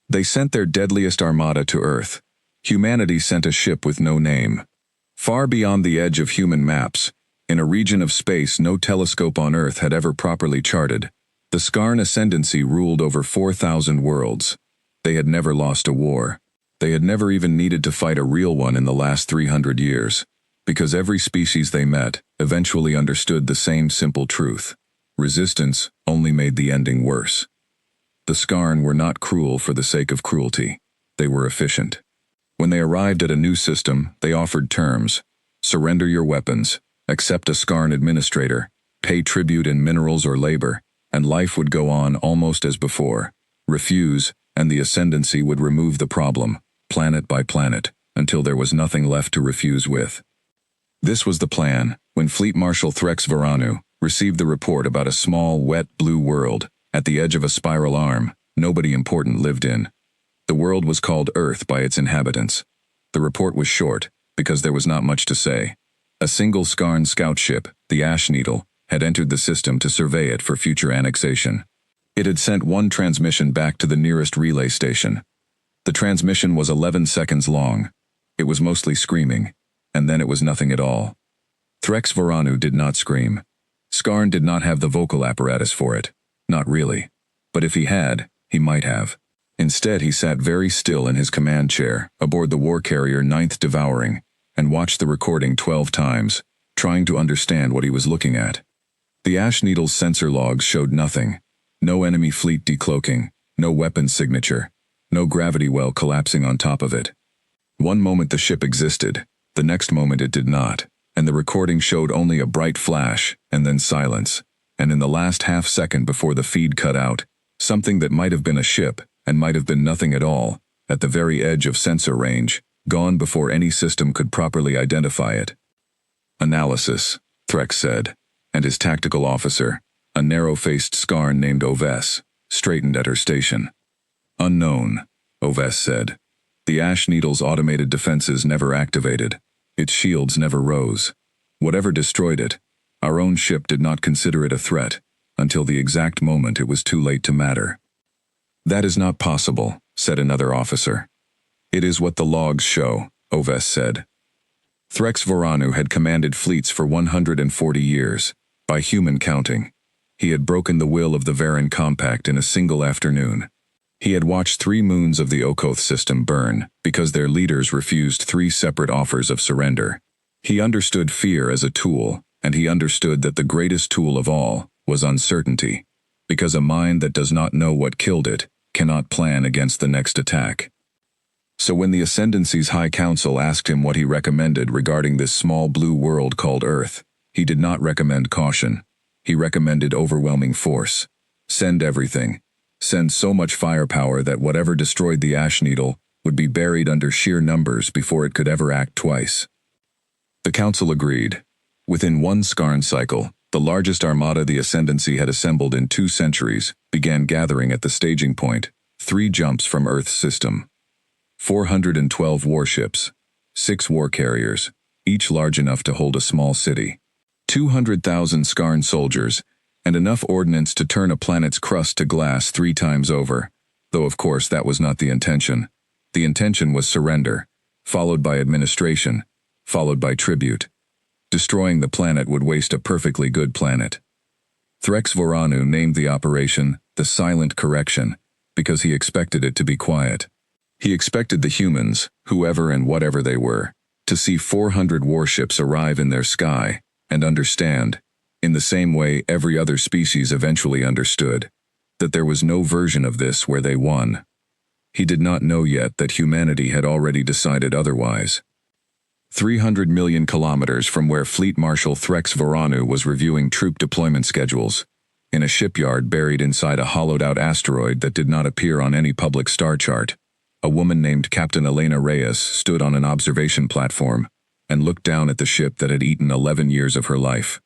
They sent their deadliest armada to Earth. Humanity sent a ship with no name. Far beyond the edge of human maps, in a region of space no telescope on Earth had ever properly charted, the Skarn Ascendancy ruled over 4,000 worlds. They had never lost a war. They had never even needed to fight a real one in the last 300 years, because every species they met eventually understood the same simple truth. Resistance only made the ending worse. The Skarn were not cruel for the sake of cruelty. They were efficient. When they arrived at a new system, they offered terms. Surrender your weapons, accept a Skarn administrator, pay tribute in minerals or labor, and life would go on almost as before. Refuse, and the Ascendancy would remove the problem, planet by planet, until there was nothing left to refuse with. This was the plan when Fleet Marshal Threx Varanu received the report about a small, wet blue world at the edge of a spiral arm nobody important lived in. The world was called Earth by its inhabitants. The report was short, because there was not much to say. A single Skarn scout ship, the Ash Needle, had entered the system to survey it for future annexation. It had sent one transmission back to the nearest relay station. The transmission was 11 seconds long. It was mostly screaming, and then it was nothing at all. Threx Varanu did not scream. Skarn did not have the vocal apparatus for it. Not really. But if he had, he might have. Instead, he sat very still in his command chair, aboard the war carrier 9th Devouring, and watched the recording 12 times, trying to understand what he was looking at. The Ash Needle's sensor logs showed nothing. No enemy fleet decloaking, no weapons signature, no gravity well collapsing on top of it. One moment the ship existed, the next moment it did not, and the recording showed only a bright flash, and then silence. And in the last half second before the feed cut out, something that might have been a ship, and might have been nothing at all, at the very edge of sensor range, gone before any system could properly identify it. Analysis, Threx said, and his tactical officer, a narrow-faced Skarn named Oves, straightened at her station. Unknown, Oves said. The Ash Needle's automated defenses never activated. Its shields never rose. Whatever destroyed it, our own ship did not consider it a threat, until the exact moment it was too late to matter. That is not possible, said another officer. It is what the logs show, Oves said. Threx Varanu had commanded fleets for 140 years, by human counting. He had broken the will of the Varan Compact in a single afternoon. He had watched 3 moons of the Okoth system burn because their leaders refused 3 separate offers of surrender. He understood fear as a tool, and he understood that the greatest tool of all was uncertainty, because a mind that does not know what killed it cannot plan against the next attack. So when the Ascendancy's High Council asked him what he recommended regarding this small blue world called Earth, he did not recommend caution. He recommended overwhelming force. Send everything. Send so much firepower that whatever destroyed the Ash Needle would be buried under sheer numbers before it could ever act twice. The Council agreed. Within one Skarn cycle, the largest armada the Ascendancy had assembled in 2 centuries began gathering at the staging point, 3 jumps from Earth's system. 412 warships, 6 war carriers, each large enough to hold a small city, 200,000 Skarn soldiers, and enough ordnance to turn a planet's crust to glass 3 times over, though of course that was not the intention. The intention was surrender, followed by administration, followed by tribute. Destroying the planet would waste a perfectly good planet. Threx Varanu named the operation the Silent Correction because he expected it to be quiet. He expected the humans, whoever and whatever they were, to see 400 warships arrive in their sky and understand, in the same way every other species eventually understood, that there was no version of this where they won. He did not know yet that humanity had already decided otherwise. 300 million kilometers from where Fleet Marshal Threx Varanu was reviewing troop deployment schedules, in a shipyard buried inside a hollowed-out asteroid that did not appear on any public star chart, a woman named Captain Elena Reyes stood on an observation platform and looked down at the ship that had eaten 11 years of her life.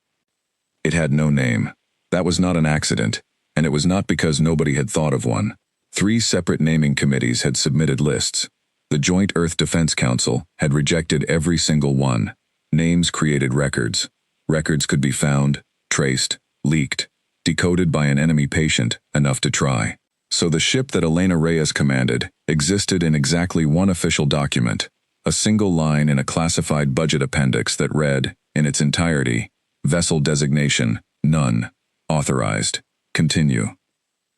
It had no name. That was not an accident, and it was not because nobody had thought of one. 3 separate naming committees had submitted lists. The Joint Earth Defense Council had rejected every single one. Names created records. Records could be found, traced, leaked, decoded by an enemy patient, enough to try. So the ship that Elena Reyes commanded existed in exactly one official document, a single line in a classified budget appendix that read, in its entirety, Vessel designation, none. Authorized. Continue.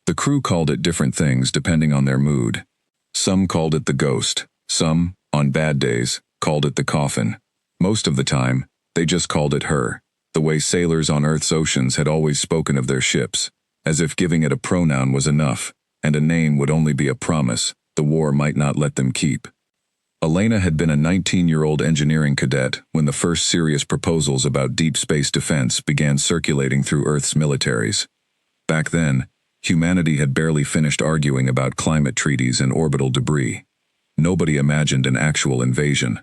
The crew called it different things depending on their mood. Some called it the Ghost. Some, on bad days, called it the Coffin. Most of the time, they just called it her, the way sailors on Earth's oceans had always spoken of their ships, as if giving it a pronoun was enough, and a name would only be a promise the war might not let them keep. Elena had been a 19-year-old engineering cadet when the first serious proposals about deep space defense began circulating through Earth's militaries. Back then, humanity had barely finished arguing about climate treaties and orbital debris. Nobody imagined an actual invasion.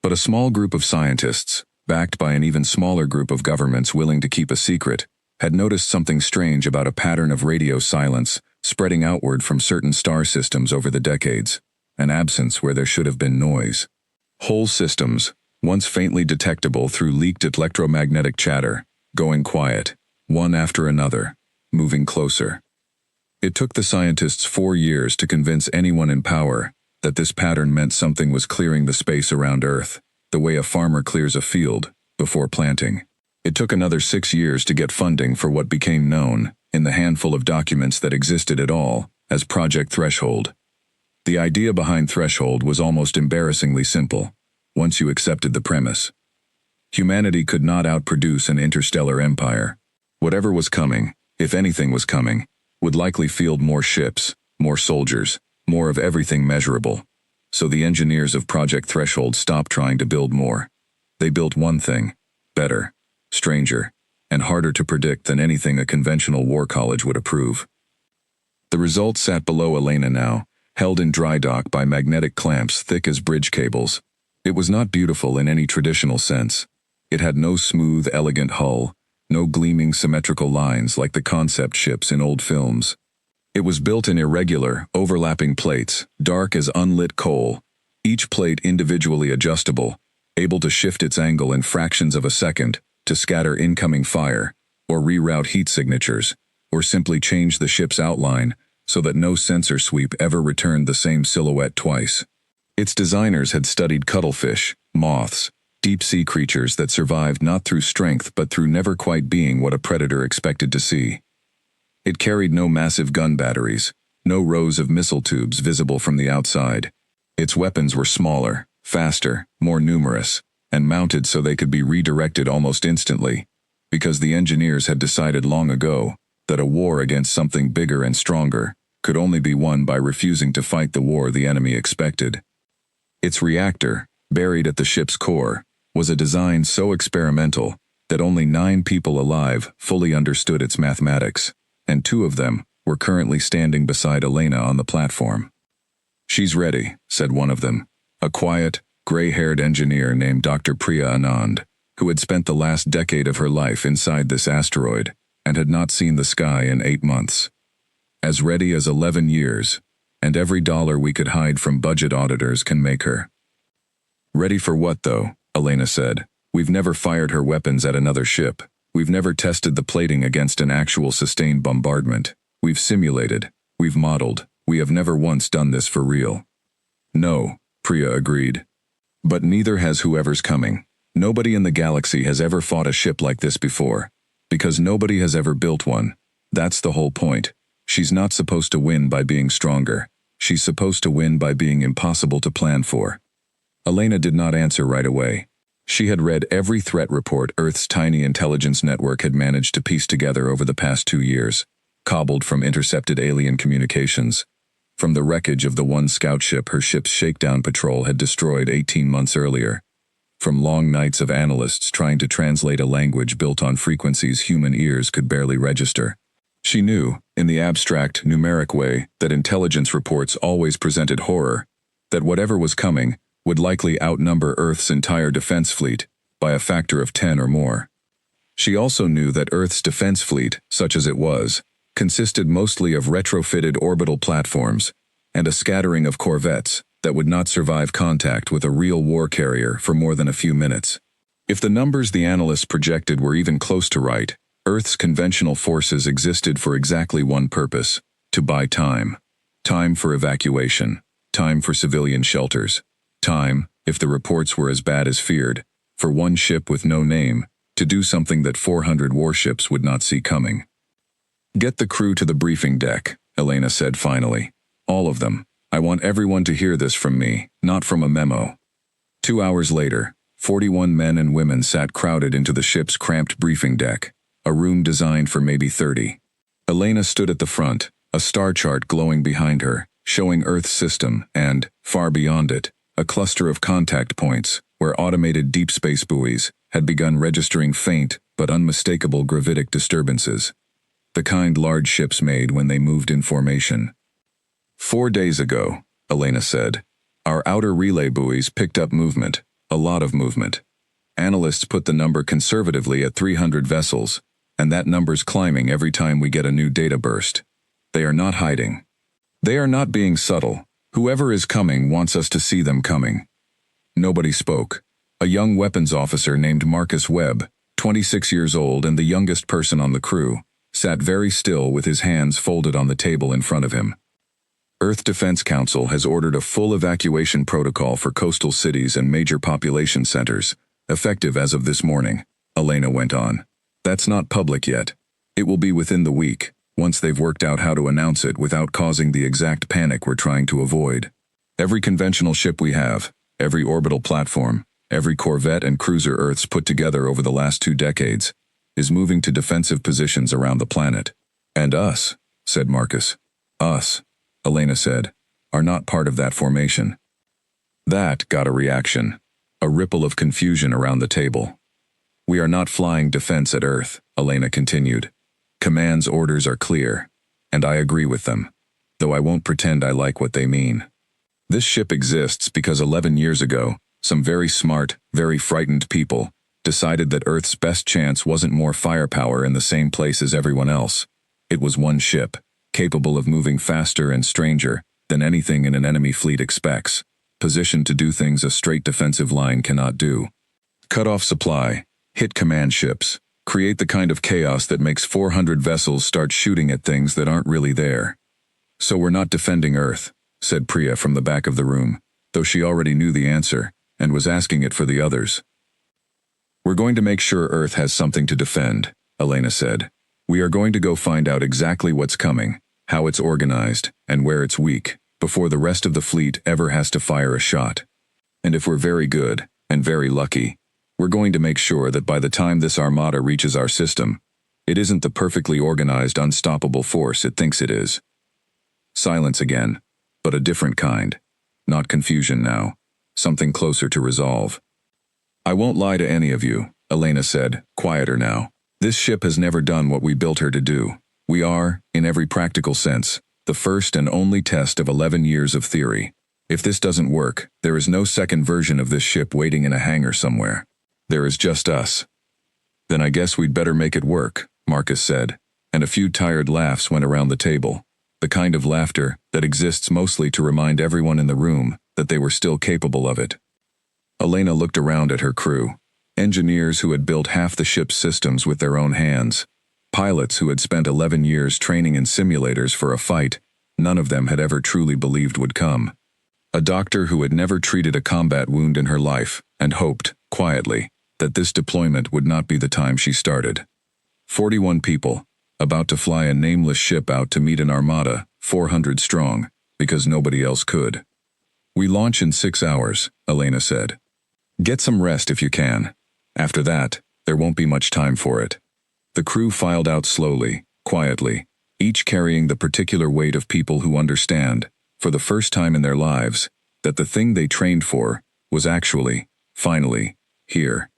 But a small group of scientists, backed by an even smaller group of governments willing to keep a secret, had noticed something strange about a pattern of radio silence spreading outward from certain star systems over the decades, an absence where there should have been noise. Whole systems, once faintly detectable through leaked electromagnetic chatter, going quiet, one after another, moving closer. It took the scientists 4 years to convince anyone in power that this pattern meant something was clearing the space around Earth, the way a farmer clears a field before planting. It took another 6 years to get funding for what became known, in the handful of documents that existed at all, as Project Threshold. The idea behind Threshold was almost embarrassingly simple, once you accepted the premise. Humanity could not outproduce an interstellar empire. Whatever was coming, if anything was coming, would likely field more ships, more soldiers, more of everything measurable. So the engineers of Project Threshold stopped trying to build more. They built one thing, better, stranger, and harder to predict than anything a conventional war college would approve. The result sat below Elena now, held in dry dock by magnetic clamps thick as bridge cables. It was not beautiful in any traditional sense. It had no smooth, elegant hull, no gleaming symmetrical lines like the concept ships in old films. It was built in irregular, overlapping plates, dark as unlit coal, each plate individually adjustable, able to shift its angle in fractions of a second to scatter incoming fire, or reroute heat signatures, or simply change the ship's outline so that no sensor sweep ever returned the same silhouette twice. Its designers had studied cuttlefish, moths, deep-sea creatures that survived not through strength but through never quite being what a predator expected to see. It carried no massive gun batteries, no rows of missile tubes visible from the outside. Its weapons were smaller, faster, more numerous, and mounted so they could be redirected almost instantly, because the engineers had decided long ago that a war against something bigger and stronger could only be won by refusing to fight the war the enemy expected. Its reactor, buried at the ship's core, was a design so experimental that only 9 people alive fully understood its mathematics, and 2 of them were currently standing beside Elena on the platform. "She's ready," said one of them, a quiet, gray-haired engineer named Dr. Priya Anand, who had spent the last decade of her life inside this asteroid and had not seen the sky in 8 months. "As ready as 11 years, and every dollar we could hide from budget auditors can make her." "Ready for what, though?" Elena said. "We've never fired her weapons at another ship. We've never tested the plating against an actual sustained bombardment. We've simulated. We've modeled. We have never once done this for real." "No," Priya agreed. "But neither has whoever's coming. Nobody in the galaxy has ever fought a ship like this before. Because nobody has ever built one. That's the whole point. She's not supposed to win by being stronger. She's supposed to win by being impossible to plan for." Elena did not answer right away. She had read every threat report Earth's tiny intelligence network had managed to piece together over the past 2 years, cobbled from intercepted alien communications. From the wreckage of the one scout ship her ship's shakedown patrol had destroyed 18 months earlier. From long nights of analysts trying to translate a language built on frequencies human ears could barely register. She knew, in the abstract, numeric way, that intelligence reports always presented horror, that whatever was coming would likely outnumber Earth's entire defense fleet by a factor of 10 or more. She also knew that Earth's defense fleet, such as it was, consisted mostly of retrofitted orbital platforms and a scattering of corvettes that would not survive contact with a real war carrier for more than a few minutes. If the numbers the analysts projected were even close to right, Earth's conventional forces existed for exactly one purpose: To buy time. Time for evacuation. Time for civilian shelters. Time, if the reports were as bad as feared, for one ship with no name to do something that 400 warships would not see coming. Get the crew to the briefing deck, Elena said finally. All of them. I want everyone to hear this from me, not from a memo. 2 hours later, 41 men and women sat crowded into the ship's cramped briefing deck, a room designed for maybe 30. Elena stood at the front, a star chart glowing behind her, showing Earth's system and, far beyond it, a cluster of contact points where automated deep space buoys had begun registering faint but unmistakable gravitic disturbances, the kind large ships made when they moved in formation. 4 days ago, Elena said, our outer relay buoys picked up movement, a lot of movement. Analysts put the number conservatively at 300 vessels, and that number's climbing every time we get a new data burst. They are not hiding. They are not being subtle. Whoever is coming wants us to see them coming. Nobody spoke. A young weapons officer named Marcus Webb, 26 years old and the youngest person on the crew, sat very still with his hands folded on the table in front of him. Earth Defense Council has ordered a full evacuation protocol for coastal cities and major population centers, effective as of this morning, Elena went on. That's not public yet. It will be within the week, once they've worked out how to announce it without causing the exact panic we're trying to avoid. Every conventional ship we have, every orbital platform, every corvette and cruiser Earth's put together over the last 2 decades, is moving to defensive positions around the planet. And us, said Marcus. Us, Elena said, are not part of that formation. That got a reaction, a ripple of confusion around the table. We are not flying defense at Earth, Elena continued. Command's orders are clear, and I agree with them, though I won't pretend I like what they mean. This ship exists because 11 years ago, some very smart, very frightened people decided that Earth's best chance wasn't more firepower in the same place as everyone else. It was one ship, capable of moving faster and stranger than anything in an enemy fleet expects, positioned to do things a straight defensive line cannot do. Cut off supply, hit command ships, create the kind of chaos that makes 400 vessels start shooting at things that aren't really there. So we're not defending Earth, said Priya from the back of the room, though she already knew the answer and was asking it for the others. We're going to make sure Earth has something to defend, Elena said. We are going to go find out exactly what's coming, how it's organized, and where it's weak, before the rest of the fleet ever has to fire a shot. And if we're very good, and very lucky, we're going to make sure that by the time this armada reaches our system, it isn't the perfectly organized, unstoppable force it thinks it is. Silence again, but a different kind. Not confusion now, something closer to resolve. I won't lie to any of you, Elena said, quieter now. This ship has never done what we built her to do. We are, in every practical sense, the first and only test of 11 years of theory. If this doesn't work, there is no second version of this ship waiting in a hangar somewhere. There is just us. Then I guess we'd better make it work, Marcus said, and a few tired laughs went around the table, the kind of laughter that exists mostly to remind everyone in the room that they were still capable of it. Elena looked around at her crew. Engineers who had built half the ship's systems with their own hands, pilots who had spent 11 years training in simulators for a fight none of them had ever truly believed would come. A doctor who had never treated a combat wound in her life and hoped, quietly, that this deployment would not be the time she started. 41 people, about to fly a nameless ship out to meet an armada, 400 strong, because nobody else could. We launch in 6 hours, Elena said. Get some rest if you can. After that, there won't be much time for it. The crew filed out slowly, quietly, each carrying the particular weight of people who understand, for the first time in their lives, that the thing they trained for was actually, finally, here.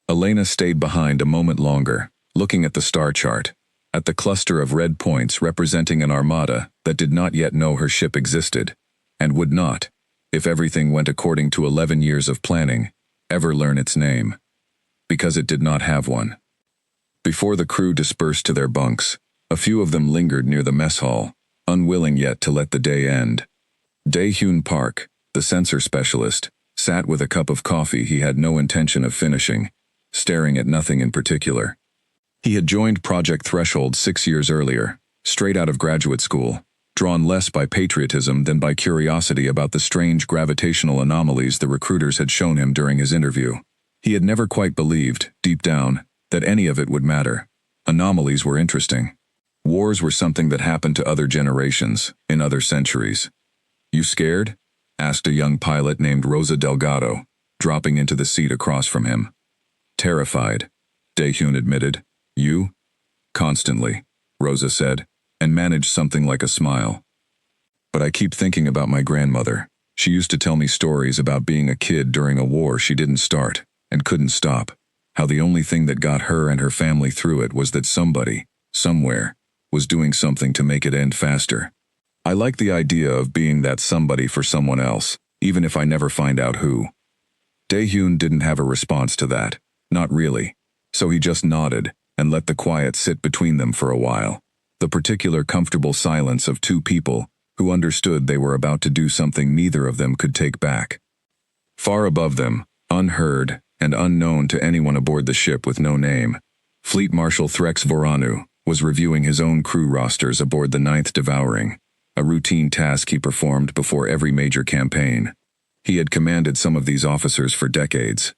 Elena stayed behind a moment longer, looking at the star chart, at the cluster of red points representing an armada that did not yet know her ship existed, and would not, if everything went according to 11 years of planning, ever learn its name. Because it did not have one. Before the crew dispersed to their bunks, a few of them lingered near the mess hall, unwilling yet to let the day end. Dae-Hyun Park, the sensor specialist, sat with a cup of coffee he had no intention of finishing, staring at nothing in particular. He had joined Project Threshold 6 years earlier, straight out of graduate school, drawn less by patriotism than by curiosity about the strange gravitational anomalies the recruiters had shown him during his interview. He had never quite believed, deep down, that any of it would matter. Anomalies were interesting. Wars were something that happened to other generations, in other centuries. "You scared?" asked a young pilot named Rosa Delgado, dropping into the seat across from him. "Terrified," Daehyun admitted. "You?" "Constantly," Rosa said, and managed something like a smile. "But I keep thinking about my grandmother. She used to tell me stories about being a kid during a war she didn't start, and couldn't stop. How the only thing that got her and her family through it was that somebody, somewhere, was doing something to make it end faster. I like the idea of being that somebody for someone else, even if I never find out who." Daehyun didn't have a response to that, not really, so he just nodded and let the quiet sit between them for a while. The particular comfortable silence of two people who understood they were about to do something neither of them could take back. Far above them, unheard and unknown to anyone aboard the ship with no name, Fleet Marshal Threx Voranu was reviewing his own crew rosters aboard the 9th Devouring, a routine task he performed before every major campaign. He had commanded some of these officers for decades.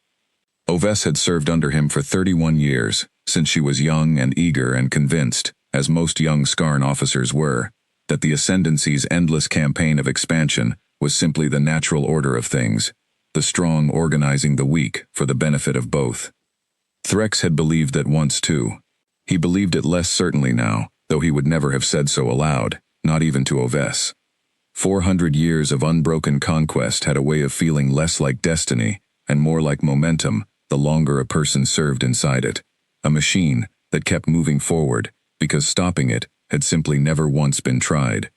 Oves had served under him for 31 years, since she was young and eager and convinced, as most young Skarn officers were, that the Ascendancy's endless campaign of expansion was simply the natural order of things, the strong organizing the weak for the benefit of both. Threx had believed that once too. He believed it less certainly now, though he would never have said so aloud, not even to Oves. 400 years of unbroken conquest had a way of feeling less like destiny and more like momentum the longer a person served inside it, a machine that kept moving forward because stopping it had simply never once been tried.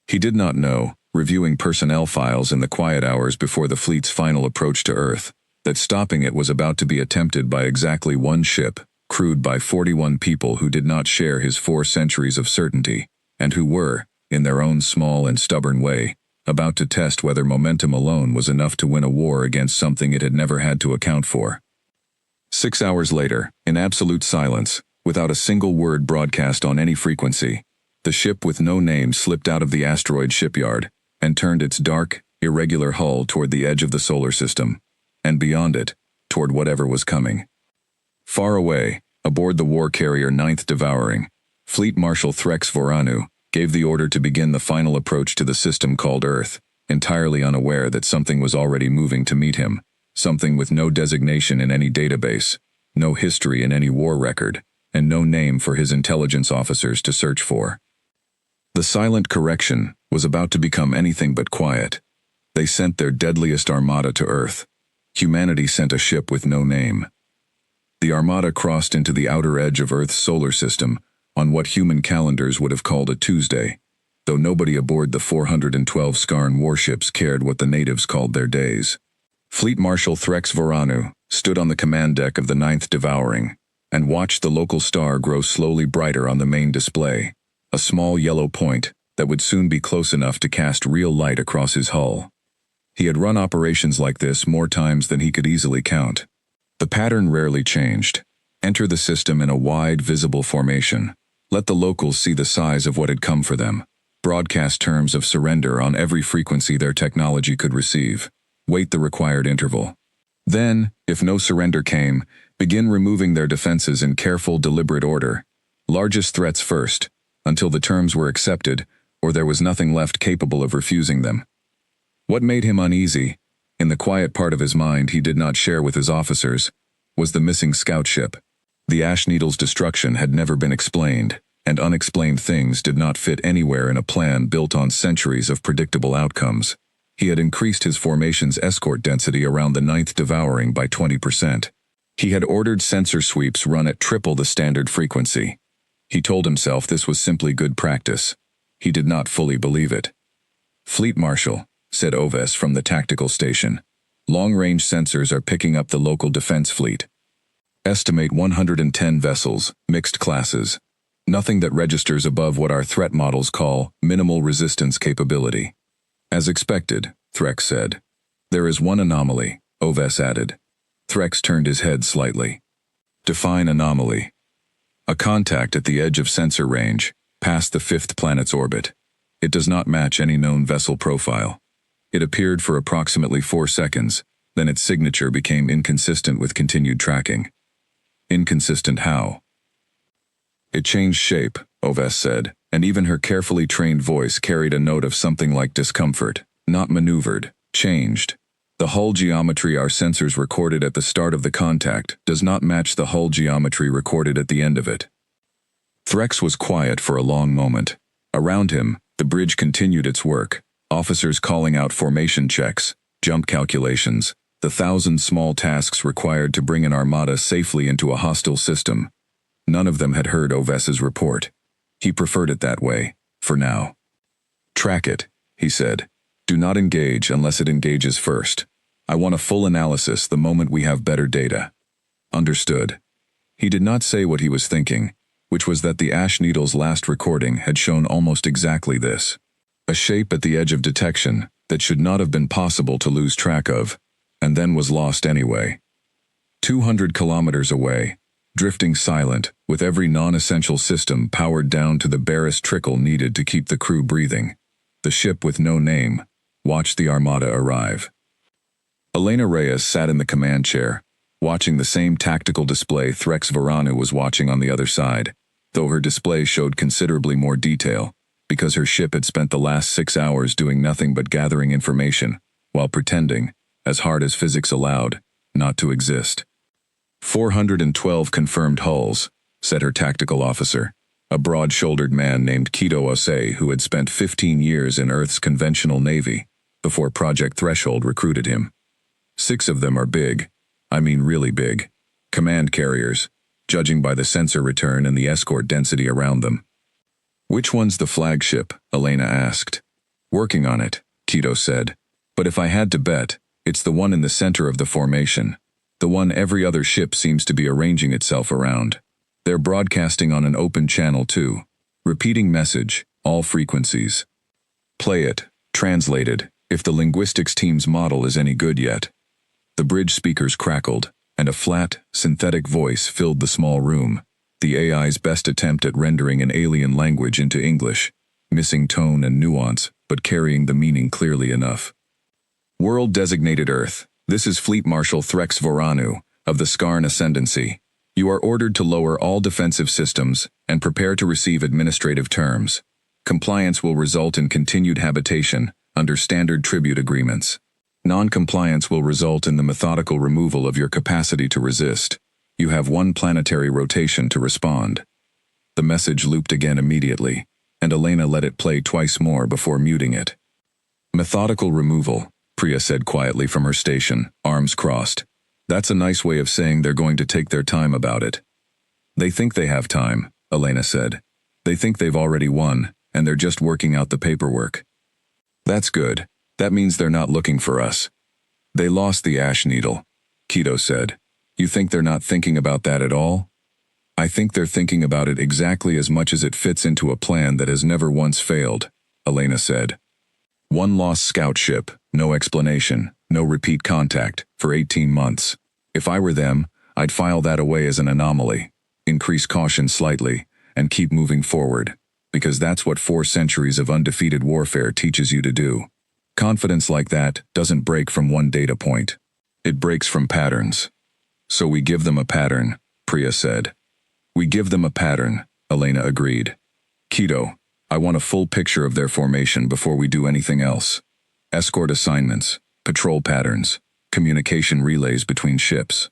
He did not know, reviewing personnel files in the quiet hours before the fleet's final approach to Earth, that stopping it was about to be attempted by exactly one ship, crewed by 41 people who did not share his 4 centuries of certainty, and who were, in their own small and stubborn way, about to test whether momentum alone was enough to win a war against something it had never had to account for. 6 hours later, in absolute silence, without a single word broadcast on any frequency, the ship with no name slipped out of the asteroid shipyard and turned its dark, irregular hull toward the edge of the solar system, and beyond it, toward whatever was coming. Far away, aboard the war carrier 9th Devouring, Fleet Marshal Threx Voranu gave the order to begin the final approach to the system called Earth, entirely unaware that something was already moving to meet him, something with no designation in any database, no history in any war record, and no name for his intelligence officers to search for. The silent correction was about to become anything but quiet. They sent their deadliest armada to Earth. Humanity sent a ship with no name. The armada crossed into the outer edge of Earth's solar system on what human calendars would have called a Tuesday, though nobody aboard the 412 Skarn warships cared what the natives called their days. Fleet Marshal Threx Voranu stood on the command deck of the 9th Devouring and watched the local star grow slowly brighter on the main display, a small yellow point that would soon be close enough to cast real light across his hull. He had run operations like this more times than he could easily count. The pattern rarely changed. Enter the system in a wide, visible formation. Let the locals see the size of what had come for them. Broadcast terms of surrender on every frequency their technology could receive. Wait the required interval. Then, if no surrender came, begin removing their defenses in careful, deliberate order. Largest threats first, until the terms were accepted, or there was nothing left capable of refusing them. What made him uneasy, in the quiet part of his mind he did not share with his officers, was the missing scout ship. The Ash Needle's destruction had never been explained, and unexplained things did not fit anywhere in a plan built on centuries of predictable outcomes. He had increased his formation's escort density around the 9th Devouring by 20%. He had ordered sensor sweeps run at triple the standard frequency. He told himself this was simply good practice. He did not fully believe it. "Fleet Marshal," said Oves from the tactical station, "long-range sensors are picking up the local defense fleet. Estimate 110 vessels, mixed classes. Nothing that registers above what our threat models call minimal resistance capability." "As expected," Threx said. "There is one anomaly," Oves added. Threx turned his head slightly. "Define anomaly." "A contact at the edge of sensor range, past the fifth planet's orbit. It does not match any known vessel profile. It appeared for approximately 4 seconds, then its signature became inconsistent with continued tracking. Inconsistent how? It changed shape, Oves said, and even her carefully trained voice carried a note of something like discomfort. Not maneuvered, changed. The hull geometry our sensors recorded at the start of the contact does not match the hull geometry recorded at the end of it. Threx was quiet for a long moment. Around him, the bridge continued its work, officers calling out formation checks, jump calculations, the 1,000 small tasks required to bring an armada safely into a hostile system. None of them had heard Oves's report. He preferred it that way, for now. Track it, he said. Do not engage unless it engages first. I want a full analysis the moment we have better data. Understood. He did not say what he was thinking, which was that the Ash Needle's last recording had shown almost exactly this. A shape at the edge of detection that should not have been possible to lose track of, and then was lost anyway. 200 kilometers away, drifting silent, with every non-essential system powered down to the barest trickle needed to keep the crew breathing. The ship with no name watched the armada arrive. Elena Reyes sat in the command chair, watching the same tactical display Threx Varanu was watching on the other side, though her display showed considerably more detail, because her ship had spent the last 6 hours doing nothing but gathering information, while pretending, as hard as physics allowed, not to exist. 412 confirmed hulls, said her tactical officer, a broad-shouldered man named Kido Ose who had spent 15 years in Earth's conventional navy, before Project Threshold recruited him. 6 of them are big, I mean really big, command carriers, judging by the sensor return and the escort density around them. Which one's the flagship? Elena asked. Working on it, Kido said. But if I had to bet, it's the one in the center of the formation. The one every other ship seems to be arranging itself around. They're broadcasting on an open channel too. Repeating message, all frequencies. Play it, translated, if the linguistics team's model is any good yet. The bridge speakers crackled, and a flat, synthetic voice filled the small room, the AI's best attempt at rendering an alien language into English, missing tone and nuance, but carrying the meaning clearly enough. World designated Earth, this is Fleet Marshal Threx Voranu, of the Skarn Ascendancy. You are ordered to lower all defensive systems and prepare to receive administrative terms. Compliance will result in continued habitation under standard tribute agreements. Non-compliance will result in the methodical removal of your capacity to resist. You have 1 planetary rotation to respond. The message looped again immediately, and Elena let it play twice more before muting it. Methodical removal, Priya said quietly from her station, arms crossed. That's a nice way of saying they're going to take their time about it. They think they have time, Elena said. They think they've already won, and they're just working out the paperwork. That's good. That means they're not looking for us. They lost the Ash Needle, Kido said. You think they're not thinking about that at all? I think they're thinking about it exactly as much as it fits into a plan that has never once failed, Elena said. 1 lost scout ship, no explanation, no repeat contact, for 18 months. If I were them, I'd file that away as an anomaly, increase caution slightly, and keep moving forward, because that's what 4 centuries of undefeated warfare teaches you to do. Confidence like that doesn't break from 1 data point. It breaks from patterns. So we give them a pattern, Priya said. We give them a pattern, Elena agreed. Kido, I want a full picture of their formation before we do anything else. Escort assignments, patrol patterns, communication relays between ships.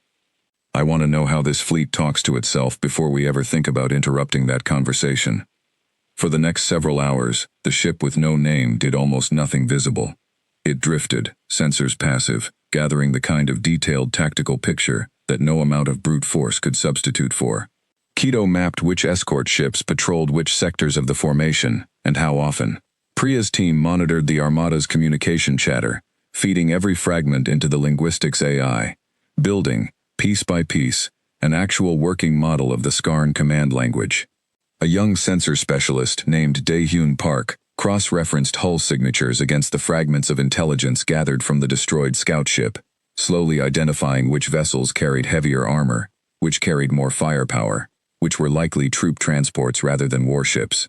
I want to know how this fleet talks to itself before we ever think about interrupting that conversation. For the next several hours, the ship with no name did almost nothing visible. It drifted, sensors passive, gathering the kind of detailed tactical picture that no amount of brute force could substitute for. Kido mapped which escort ships patrolled which sectors of the formation, and how often. Priya's team monitored the Armada's communication chatter, feeding every fragment into the linguistics AI, building, piece by piece, an actual working model of the Skarn command language. A young sensor specialist named Dae-Hyun Park cross-referenced hull signatures against the fragments of intelligence gathered from the destroyed scout ship, slowly identifying which vessels carried heavier armor, which carried more firepower, which were likely troop transports rather than warships.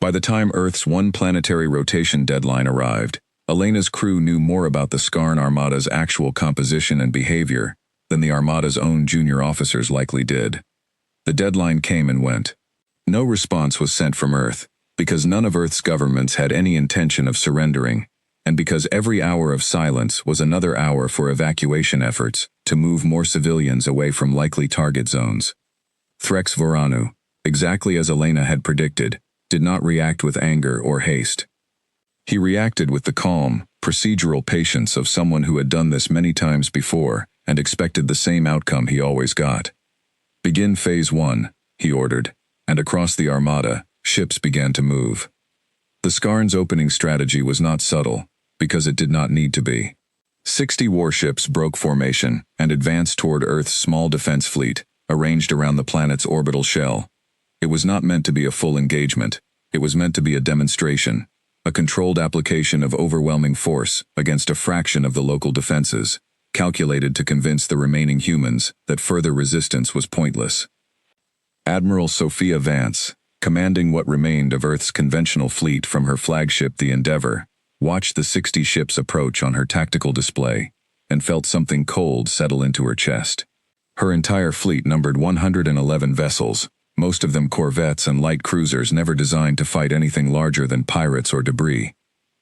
By the time Earth's one planetary rotation deadline arrived, Elena's crew knew more about the Skarn Armada's actual composition and behavior than the Armada's own junior officers likely did. The deadline came and went. No response was sent from Earth, because none of Earth's governments had any intention of surrendering, and because every hour of silence was another hour for evacuation efforts to move more civilians away from likely target zones. Threx Voranu, exactly as Elena had predicted, did not react with anger or haste. He reacted with the calm, procedural patience of someone who had done this many times before and expected the same outcome he always got. "Begin Phase 1, he ordered, and across the Armada, ships began to move. The Skarn's opening strategy was not subtle, because it did not need to be. 60 warships broke formation and advanced toward Earth's small defense fleet, arranged around the planet's orbital shell. It was not meant to be a full engagement. It was meant to be a demonstration, a controlled application of overwhelming force against a fraction of the local defenses, calculated to convince the remaining humans that further resistance was pointless. Admiral Sophia Vance, commanding what remained of Earth's conventional fleet from her flagship the Endeavour, watched the 60 ships approach on her tactical display, and felt something cold settle into her chest. Her entire fleet numbered 111 vessels, most of them corvettes and light cruisers never designed to fight anything larger than pirates or debris.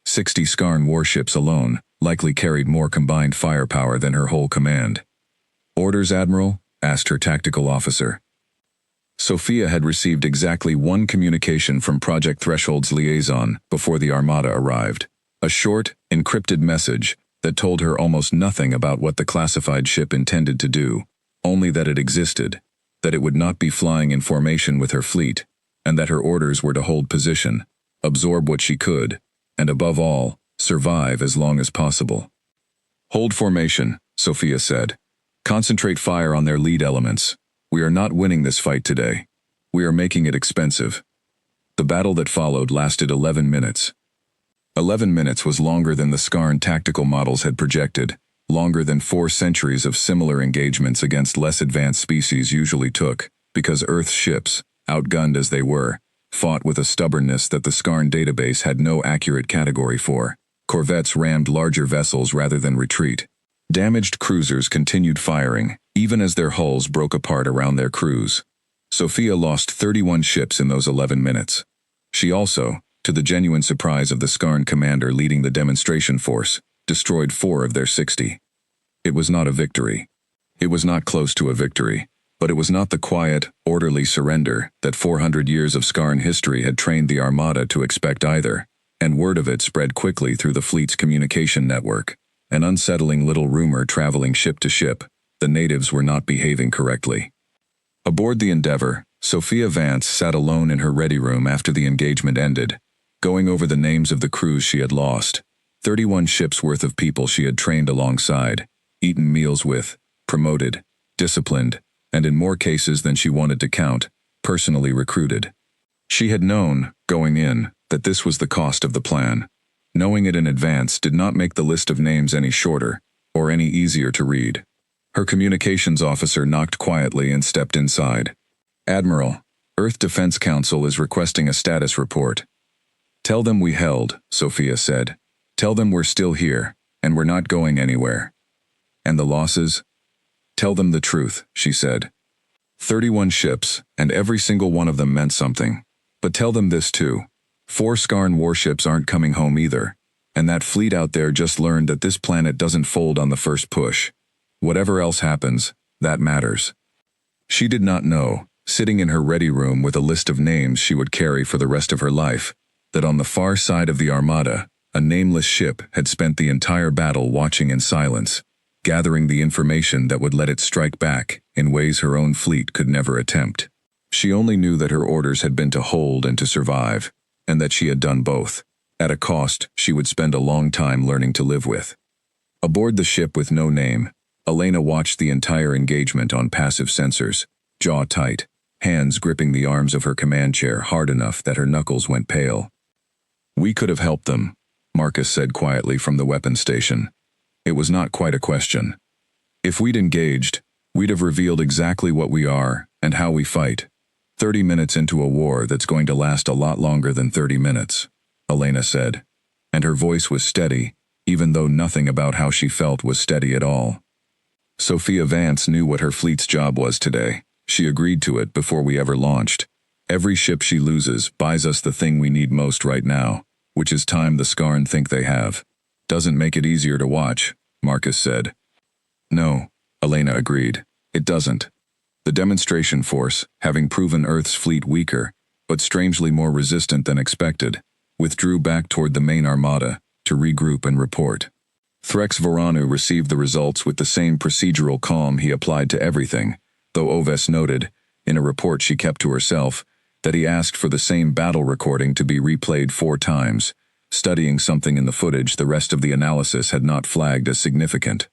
60 Skarn warships alone likely carried more combined firepower than her whole command. "Orders, Admiral?" asked her tactical officer. Sophia had received exactly one communication from Project Threshold's liaison before the Armada arrived. A short, encrypted message that told her almost nothing about what the classified ship intended to do, only that it existed, that it would not be flying in formation with her fleet, and that her orders were to hold position, absorb what she could, and above all, survive as long as possible. "Hold formation," Sophia said. "Concentrate fire on their lead elements. We are not winning this fight today. We are making it expensive." The battle that followed lasted 11 minutes. 11 minutes was longer than the Skarn tactical models had projected, longer than 4 centuries of similar engagements against less advanced species usually took, because Earth's ships, outgunned as they were, fought with a stubbornness that the Skarn database had no accurate category for. Corvettes rammed larger vessels rather than retreat. Damaged cruisers continued firing, even as their hulls broke apart around their crews. Sophia lost 31 ships in those 11 minutes. She also, to the genuine surprise of the Skarn commander leading the demonstration force, destroyed 4 of their 60. It was not a victory. It was not close to a victory, but it was not the quiet, orderly surrender that 400 years of Skarn history had trained the Armada to expect either, and word of it spread quickly through the fleet's communication network, an unsettling little rumor traveling ship to ship. The natives were not behaving correctly. Aboard the Endeavour, Sophia Vance sat alone in her ready room after the engagement ended, going over the names of the crews she had lost, 31 ships worth of people she had trained alongside, eaten meals with, promoted, disciplined, and in more cases than she wanted to count, personally recruited. She had known, going in, that this was the cost of the plan. Knowing it in advance did not make the list of names any shorter, or any easier to read. Her communications officer knocked quietly and stepped inside. "Admiral, Earth Defense Council is requesting a status report." "Tell them we held," Sophia said. "Tell them we're still here, and we're not going anywhere." "And the losses?" "Tell them the truth," she said. 31 ships, and every single one of them meant something. But tell them this too. 4 Skarn warships aren't coming home either, and that fleet out there just learned that this planet doesn't fold on the first push. Whatever else happens, that matters. She did not know, sitting in her ready room with a list of names she would carry for the rest of her life, that on the far side of the Armada, a nameless ship had spent the entire battle watching in silence, gathering the information that would let it strike back in ways her own fleet could never attempt. She only knew that her orders had been to hold and to survive, and that she had done both, at a cost she would spend a long time learning to live with. Aboard the ship with no name, Elena watched the entire engagement on passive sensors, jaw tight, hands gripping the arms of her command chair hard enough that her knuckles went pale. "We could have helped them," Marcus said quietly from the weapons station. It was not quite a question. "If we'd engaged, we'd have revealed exactly what we are and how we fight. 30 minutes into a war that's going to last a lot longer than 30 minutes, Elena said, and her voice was steady, even though nothing about how she felt was steady at all. Sophia Vance knew what her fleet's job was today. She agreed to it before we ever launched. Every ship she loses buys us the thing we need most right now, which is time the Skarn think they have. Doesn't make it easier to watch, Marcus said. No, Elena agreed. It doesn't. The demonstration force, having proven Earth's fleet weaker, but strangely more resistant than expected, withdrew back toward the main armada to regroup and report. Threx Voranu received the results with the same procedural calm he applied to everything, though Oves noted, in a report she kept to herself, that he asked for the same battle recording to be replayed 4 times, studying something in the footage the rest of the analysis had not flagged as significant.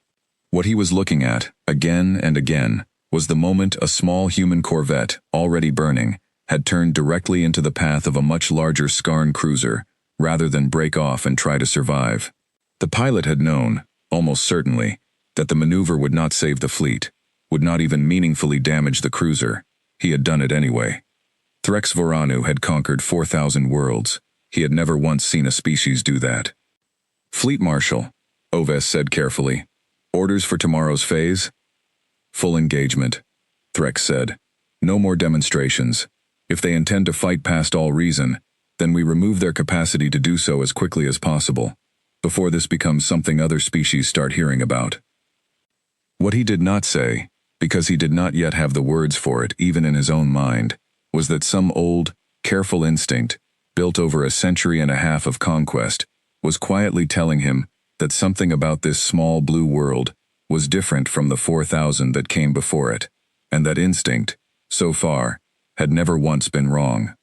What he was looking at, again and again, was the moment a small human corvette, already burning, had turned directly into the path of a much larger Skarn cruiser, rather than break off and try to survive. The pilot had known, almost certainly, that the maneuver would not save the fleet, would not even meaningfully damage the cruiser. He had done it anyway. Threx Voranu had conquered 4,000 worlds. He had never once seen a species do that. Fleet Marshal, Oves said carefully. Orders for tomorrow's phase? Full engagement, Threx said. No more demonstrations. If they intend to fight past all reason, then we remove their capacity to do so as quickly as possible, before this becomes something other species start hearing about. What he did not say, because he did not yet have the words for it even in his own mind, was that some old, careful instinct, built over a century and a half of conquest, was quietly telling him that something about this small blue world was different from the 4,000 that came before it, and that instinct, so far, had never once been wrong.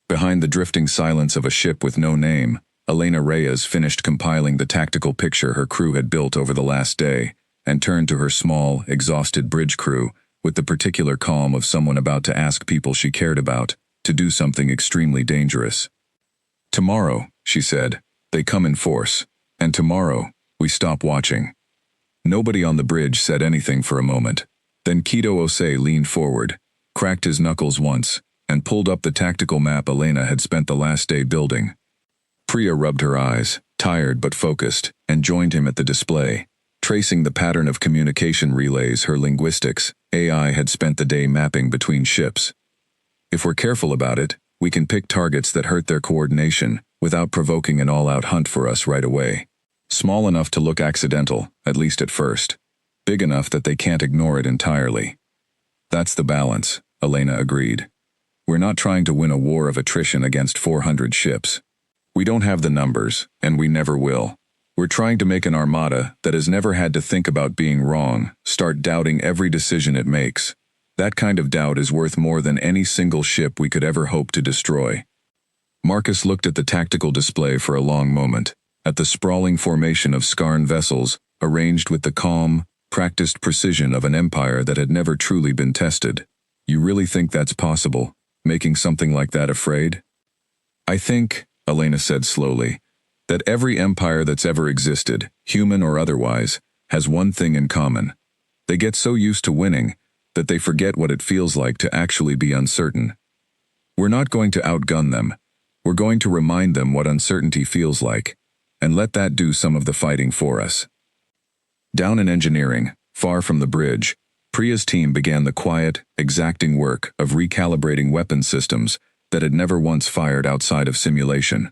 Behind the drifting silence of a ship with no name, Elena Reyes finished compiling the tactical picture her crew had built over the last day, and turned to her small, exhausted bridge crew with the particular calm of someone about to ask people she cared about to do something extremely dangerous. Tomorrow, she said, they come in force, and tomorrow, we stop watching. Nobody on the bridge said anything for a moment. Then Kido Osei leaned forward, cracked his knuckles once, and pulled up the tactical map Elena had spent the last day building. Priya rubbed her eyes, tired but focused, and joined him at the display, tracing the pattern of communication relays her linguistics, AI had spent the day mapping between ships. If we're careful about it, we can pick targets that hurt their coordination without provoking an all-out hunt for us right away. Small enough to look accidental, at least at first. Big enough that they can't ignore it entirely. That's the balance, Elena agreed. We're not trying to win a war of attrition against 400 ships. We don't have the numbers, and we never will. We're trying to make an armada that has never had to think about being wrong, start doubting every decision it makes. That kind of doubt is worth more than any single ship we could ever hope to destroy. Marcus looked at the tactical display for a long moment, at the sprawling formation of Skarn vessels, arranged with the calm, practiced precision of an empire that had never truly been tested. You really think that's possible, making something like that afraid? I think, Elena said slowly, that every empire that's ever existed, human or otherwise, has one thing in common. They get so used to winning that they forget what it feels like to actually be uncertain. We're not going to outgun them. We're going to remind them what uncertainty feels like, and let that do some of the fighting for us. Down in engineering, far from the bridge, Priya's team began the quiet, exacting work of recalibrating weapon systems that had never once fired outside of simulation,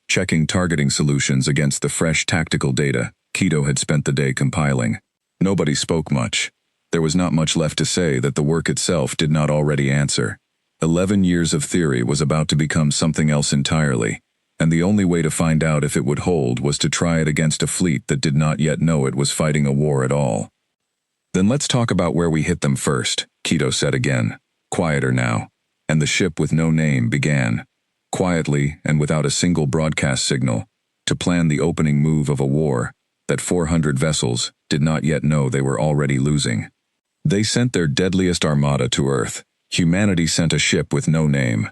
checking targeting solutions against the fresh tactical data Kido had spent the day compiling. Nobody spoke much. There was not much left to say that the work itself did not already answer. 11 years of theory was about to become something else entirely, and the only way to find out if it would hold was to try it against a fleet that did not yet know it was fighting a war at all. Then let's talk about where we hit them first, Kido said again, quieter now, and the ship with no name began, quietly and without a single broadcast signal, to plan the opening move of a war that 400 vessels did not yet know they were already losing. They sent their deadliest armada to Earth. Humanity sent a ship with no name.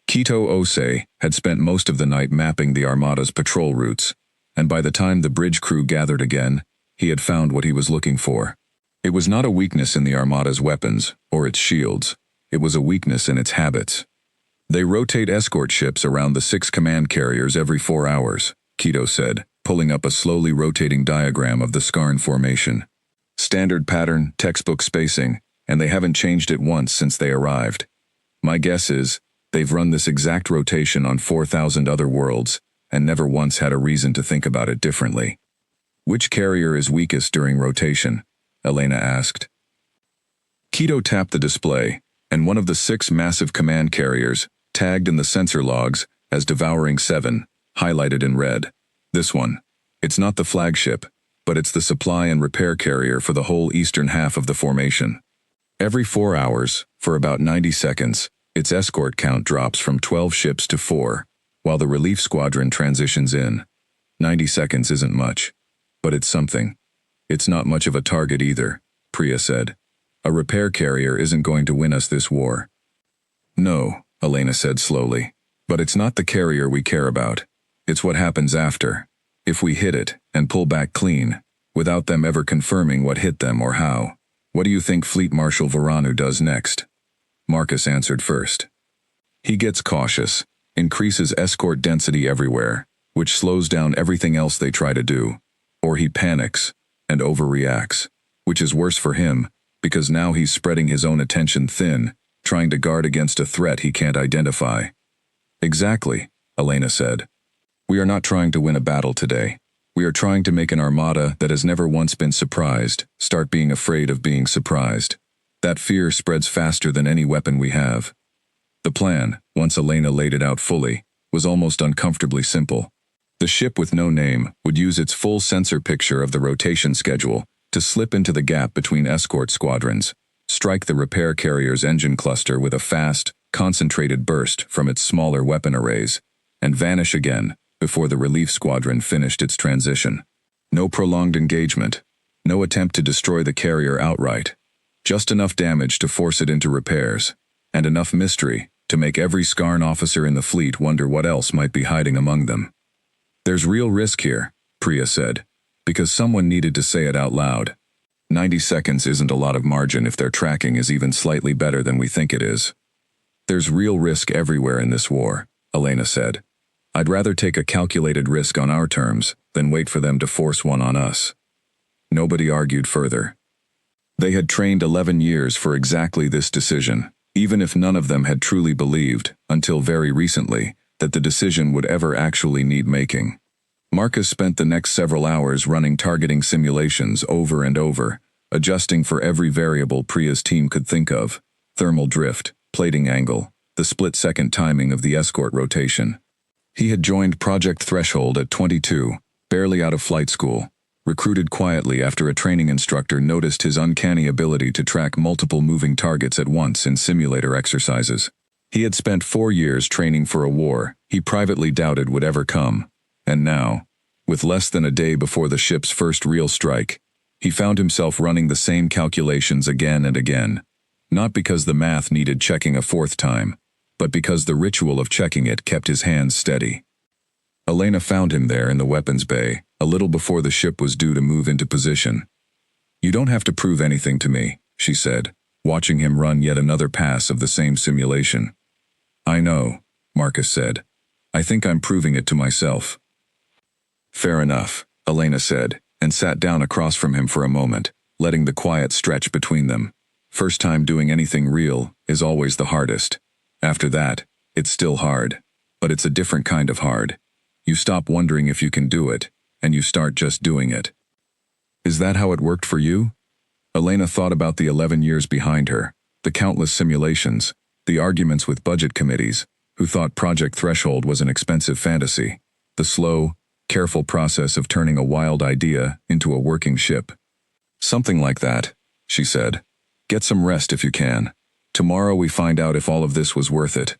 Kido Osei had spent most of the night mapping the armada's patrol routes, and by the time the bridge crew gathered again, he had found what he was looking for. It was not a weakness in the armada's weapons or its shields. It was a weakness in its habits. They rotate escort ships around the 6 command carriers every 4 hours, Keto said, pulling up a slowly rotating diagram of the Skarn formation. Standard pattern, textbook spacing, and they haven't changed it once since they arrived. My guess is, they've run this exact rotation on 4,000 other worlds, and never once had a reason to think about it differently. Which carrier is weakest during rotation? Elena asked. Keto tapped the display, and one of the 6 massive command carriers, tagged in the sensor logs as Devouring 7, highlighted in red. This one. It's not the flagship, but it's the supply and repair carrier for the whole eastern half of the formation. Every 4 hours, for about 90 seconds, its escort count drops from 12 ships to 4, while the relief squadron transitions in. 90 seconds isn't much, but it's something. It's not much of a target either, Priya said. A repair carrier isn't going to win us this war. No, Elena said slowly, but it's not the carrier we care about. It's what happens after. If we hit it, and pull back clean, without them ever confirming what hit them or how. What do you think Fleet Marshal Varanu does next? Marcus answered first. He gets cautious, increases escort density everywhere, which slows down everything else they try to do. Or he panics, and overreacts, which is worse for him, because now he's spreading his own attention thin, trying to guard against a threat he can't identify. Exactly, Elena said. We are not trying to win a battle today. We are trying to make an armada that has never once been surprised start being afraid of being surprised. That fear spreads faster than any weapon we have. The plan, once Elena laid it out fully, was almost uncomfortably simple. The ship with no name would use its full sensor picture of the rotation schedule to slip into the gap between escort squadrons, strike the repair carrier's engine cluster with a fast, concentrated burst from its smaller weapon arrays, and vanish again before the relief squadron finished its transition. No prolonged engagement, no attempt to destroy the carrier outright, just enough damage to force it into repairs, and enough mystery to make every Skarn officer in the fleet wonder what else might be hiding among them. There's real risk here, Priya said, because someone needed to say it out loud. 90 seconds isn't a lot of margin if their tracking is even slightly better than we think it is. There's real risk everywhere in this war, Elena said. I'd rather take a calculated risk on our terms than wait for them to force one on us. Nobody argued further. They had trained 11 years for exactly this decision, even if none of them had truly believed, until very recently, that the decision would ever actually need making. Marcus spent the next several hours running targeting simulations over and over, adjusting for every variable Priya's team could think of: thermal drift, plating angle, the split-second timing of the escort rotation. He had joined Project Threshold at 22, barely out of flight school, recruited quietly after a training instructor noticed his uncanny ability to track multiple moving targets at once in simulator exercises. He had spent 4 years training for a war he privately doubted would ever come. And now, with less than a day before the ship's first real strike, he found himself running the same calculations again and again, not because the math needed checking a 4th time, but because the ritual of checking it kept his hands steady. Elena found him there in the weapons bay, a little before the ship was due to move into position. You don't have to prove anything to me, she said, watching him run yet another pass of the same simulation. I know, Marcus said. I think I'm proving it to myself. Fair enough, Elena said, and sat down across from him for a moment, letting the quiet stretch between them. First time doing anything real is always the hardest. After that, it's still hard, but it's a different kind of hard. You stop wondering if you can do it, and you start just doing it. Is that how it worked for you? Elena thought about the 11 years behind her, the countless simulations, the arguments with budget committees, who thought Project Threshold was an expensive fantasy, the slow, careful process of turning a wild idea into a working ship. Something like that, she said. Get some rest if you can. Tomorrow we find out if all of this was worth it.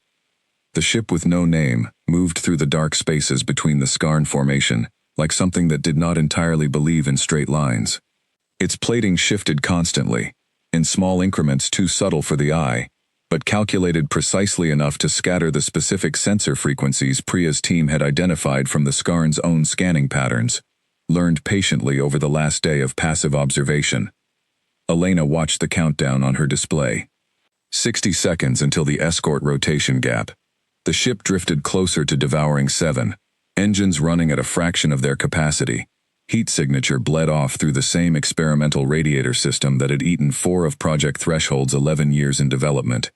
The ship with no name moved through the dark spaces between the Skarn formation, like something that did not entirely believe in straight lines. Its plating shifted constantly, in small increments too subtle for the eye, but calculated precisely enough to scatter the specific sensor frequencies Priya's team had identified from the Skarn's own scanning patterns, learned patiently over the last day of passive observation. Elena watched the countdown on her display. 60 seconds until the escort rotation gap. The ship drifted closer to Devouring 7, engines running at a fraction of their capacity. Heat signature bled off through the same experimental radiator system that had eaten 4 of Project Threshold's 11 years in development.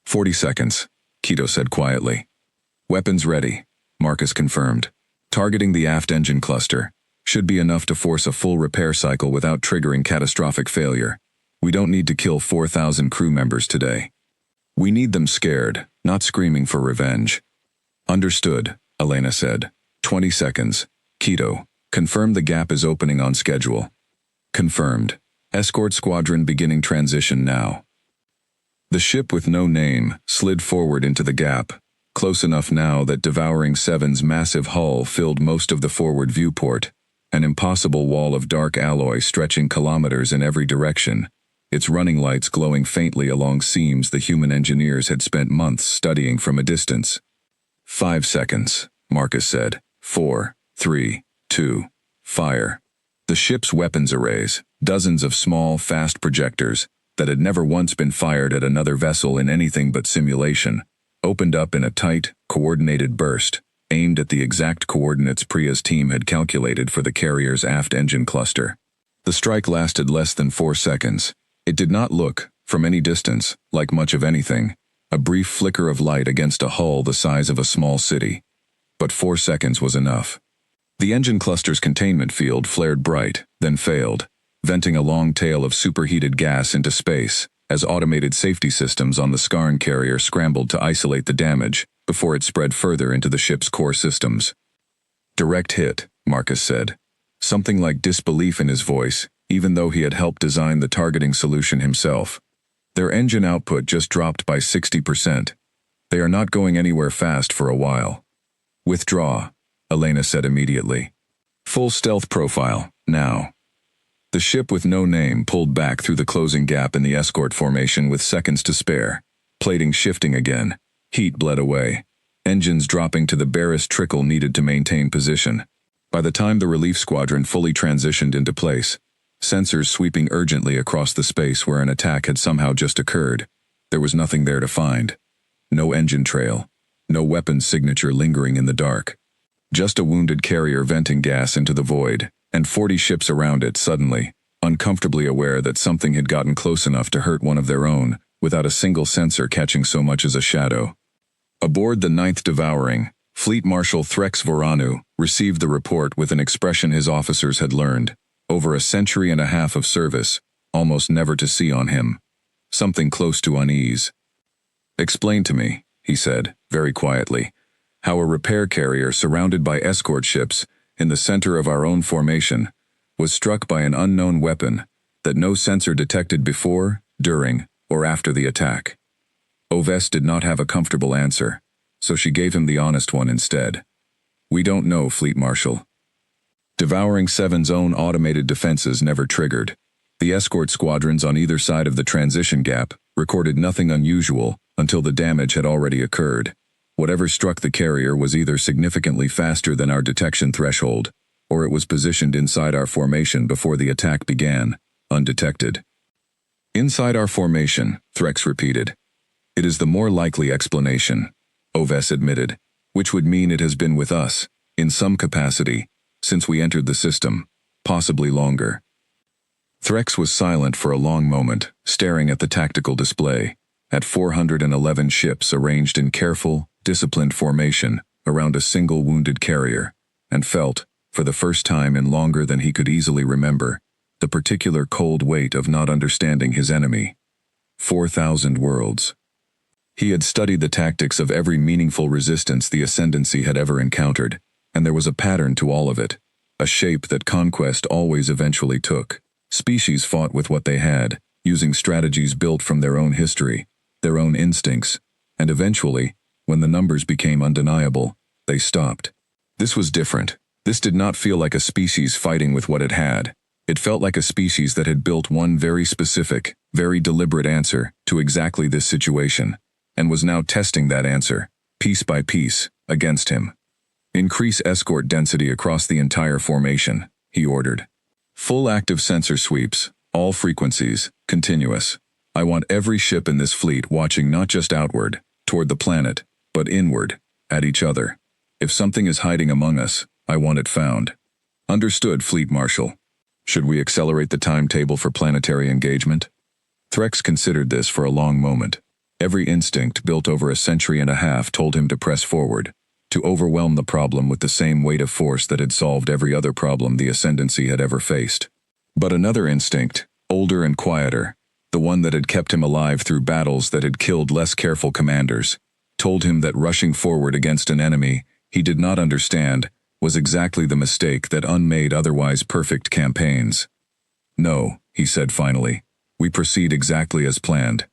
40 seconds, Keto said quietly. Weapons ready, Marcus confirmed. Targeting the aft engine cluster should be enough to force a full repair cycle without triggering catastrophic failure. We don't need to kill 4,000 crew members today. We need them scared, not screaming for revenge. Understood, Elena said. 20 seconds. Keto, confirm the gap is opening on schedule. Confirmed. Escort squadron beginning transition now. The ship with no name slid forward into the gap, close enough now that Devouring 7's massive hull filled most of the forward viewport, an impossible wall of dark alloy stretching kilometers in every direction, its running lights glowing faintly along seams the human engineers had spent months studying from a distance. 5 seconds, Marcus said. 4, 3, 2, fire. The ship's weapons arrays, dozens of small, fast projectors that had never once been fired at another vessel in anything but simulation, opened up in a tight, coordinated burst, aimed at the exact coordinates Priya's team had calculated for the carrier's aft engine cluster. The strike lasted less than 4 seconds. It did not look, from any distance, like much of anything, a brief flicker of light against a hull the size of a small city. But 4 seconds was enough. The engine cluster's containment field flared bright, then failed, venting a long tail of superheated gas into space, as automated safety systems on the Skarn carrier scrambled to isolate the damage before it spread further into the ship's core systems. Direct hit, Marcus said. Something like disbelief in his voice, even though he had helped design the targeting solution himself. Their engine output just dropped by 60%. They are not going anywhere fast for a while. Withdraw, Elena said immediately. Full stealth profile, now. The ship with no name pulled back through the closing gap in the escort formation with seconds to spare. Plating shifting again. Heat bled away. Engines dropping to the barest trickle needed to maintain position. By the time the relief squadron fully transitioned into place, sensors sweeping urgently across the space where an attack had somehow just occurred, there was nothing there to find. No engine trail. No weapon signature lingering in the dark. Just a wounded carrier venting gas into the void, and 40 ships around it suddenly, uncomfortably aware that something had gotten close enough to hurt one of their own, without a single sensor catching so much as a shadow. Aboard the 9th Devouring, Fleet Marshal Threx Voranu received the report with an expression his officers had learned, over a century and a half of service, almost never to see on him. Something close to unease. Explain to me, he said, very quietly, how a repair carrier surrounded by escort ships in the center of our own formation was struck by an unknown weapon that no sensor detected before, during, or after the attack. Oves did not have a comfortable answer, so she gave him the honest one instead. We don't know, Fleet Marshal. Devouring 7's own automated defenses never triggered. The escort squadrons on either side of the transition gap recorded nothing unusual until the damage had already occurred. Whatever struck the carrier was either significantly faster than our detection threshold, or it was positioned inside our formation before the attack began, undetected. Inside our formation, Threx repeated. It is the more likely explanation, Oves admitted, which would mean it has been with us, in some capacity, since we entered the system, possibly longer. Threx was silent for a long moment, staring at the tactical display, at 411 ships arranged in careful, disciplined formation around a single wounded carrier, and felt, for the first time in longer than he could easily remember, the particular cold weight of not understanding his enemy. 4,000 worlds. He had studied the tactics of every meaningful resistance the Ascendancy had ever encountered, and there was a pattern to all of it, a shape that conquest always eventually took. Species fought with what they had, using strategies built from their own history, their own instincts, and eventually, when the numbers became undeniable, they stopped. This was different. This did not feel like a species fighting with what it had. It felt like a species that had built one very specific, very deliberate answer to exactly this situation, and was now testing that answer, piece by piece, against him. Increase escort density across the entire formation, he ordered. Full active sensor sweeps, all frequencies, continuous. I want every ship in this fleet watching not just outward, toward the planet, but inward, at each other. If something is hiding among us, I want it found. Understood, Fleet Marshal. Should we accelerate the timetable for planetary engagement? Threx considered this for a long moment. Every instinct built over a century and a half told him to press forward, to overwhelm the problem with the same weight of force that had solved every other problem the Ascendancy had ever faced. But another instinct, older and quieter, the one that had kept him alive through battles that had killed less careful commanders, told him that rushing forward against an enemy he did not understand was exactly the mistake that unmade otherwise perfect campaigns. No, he said finally, we proceed exactly as planned.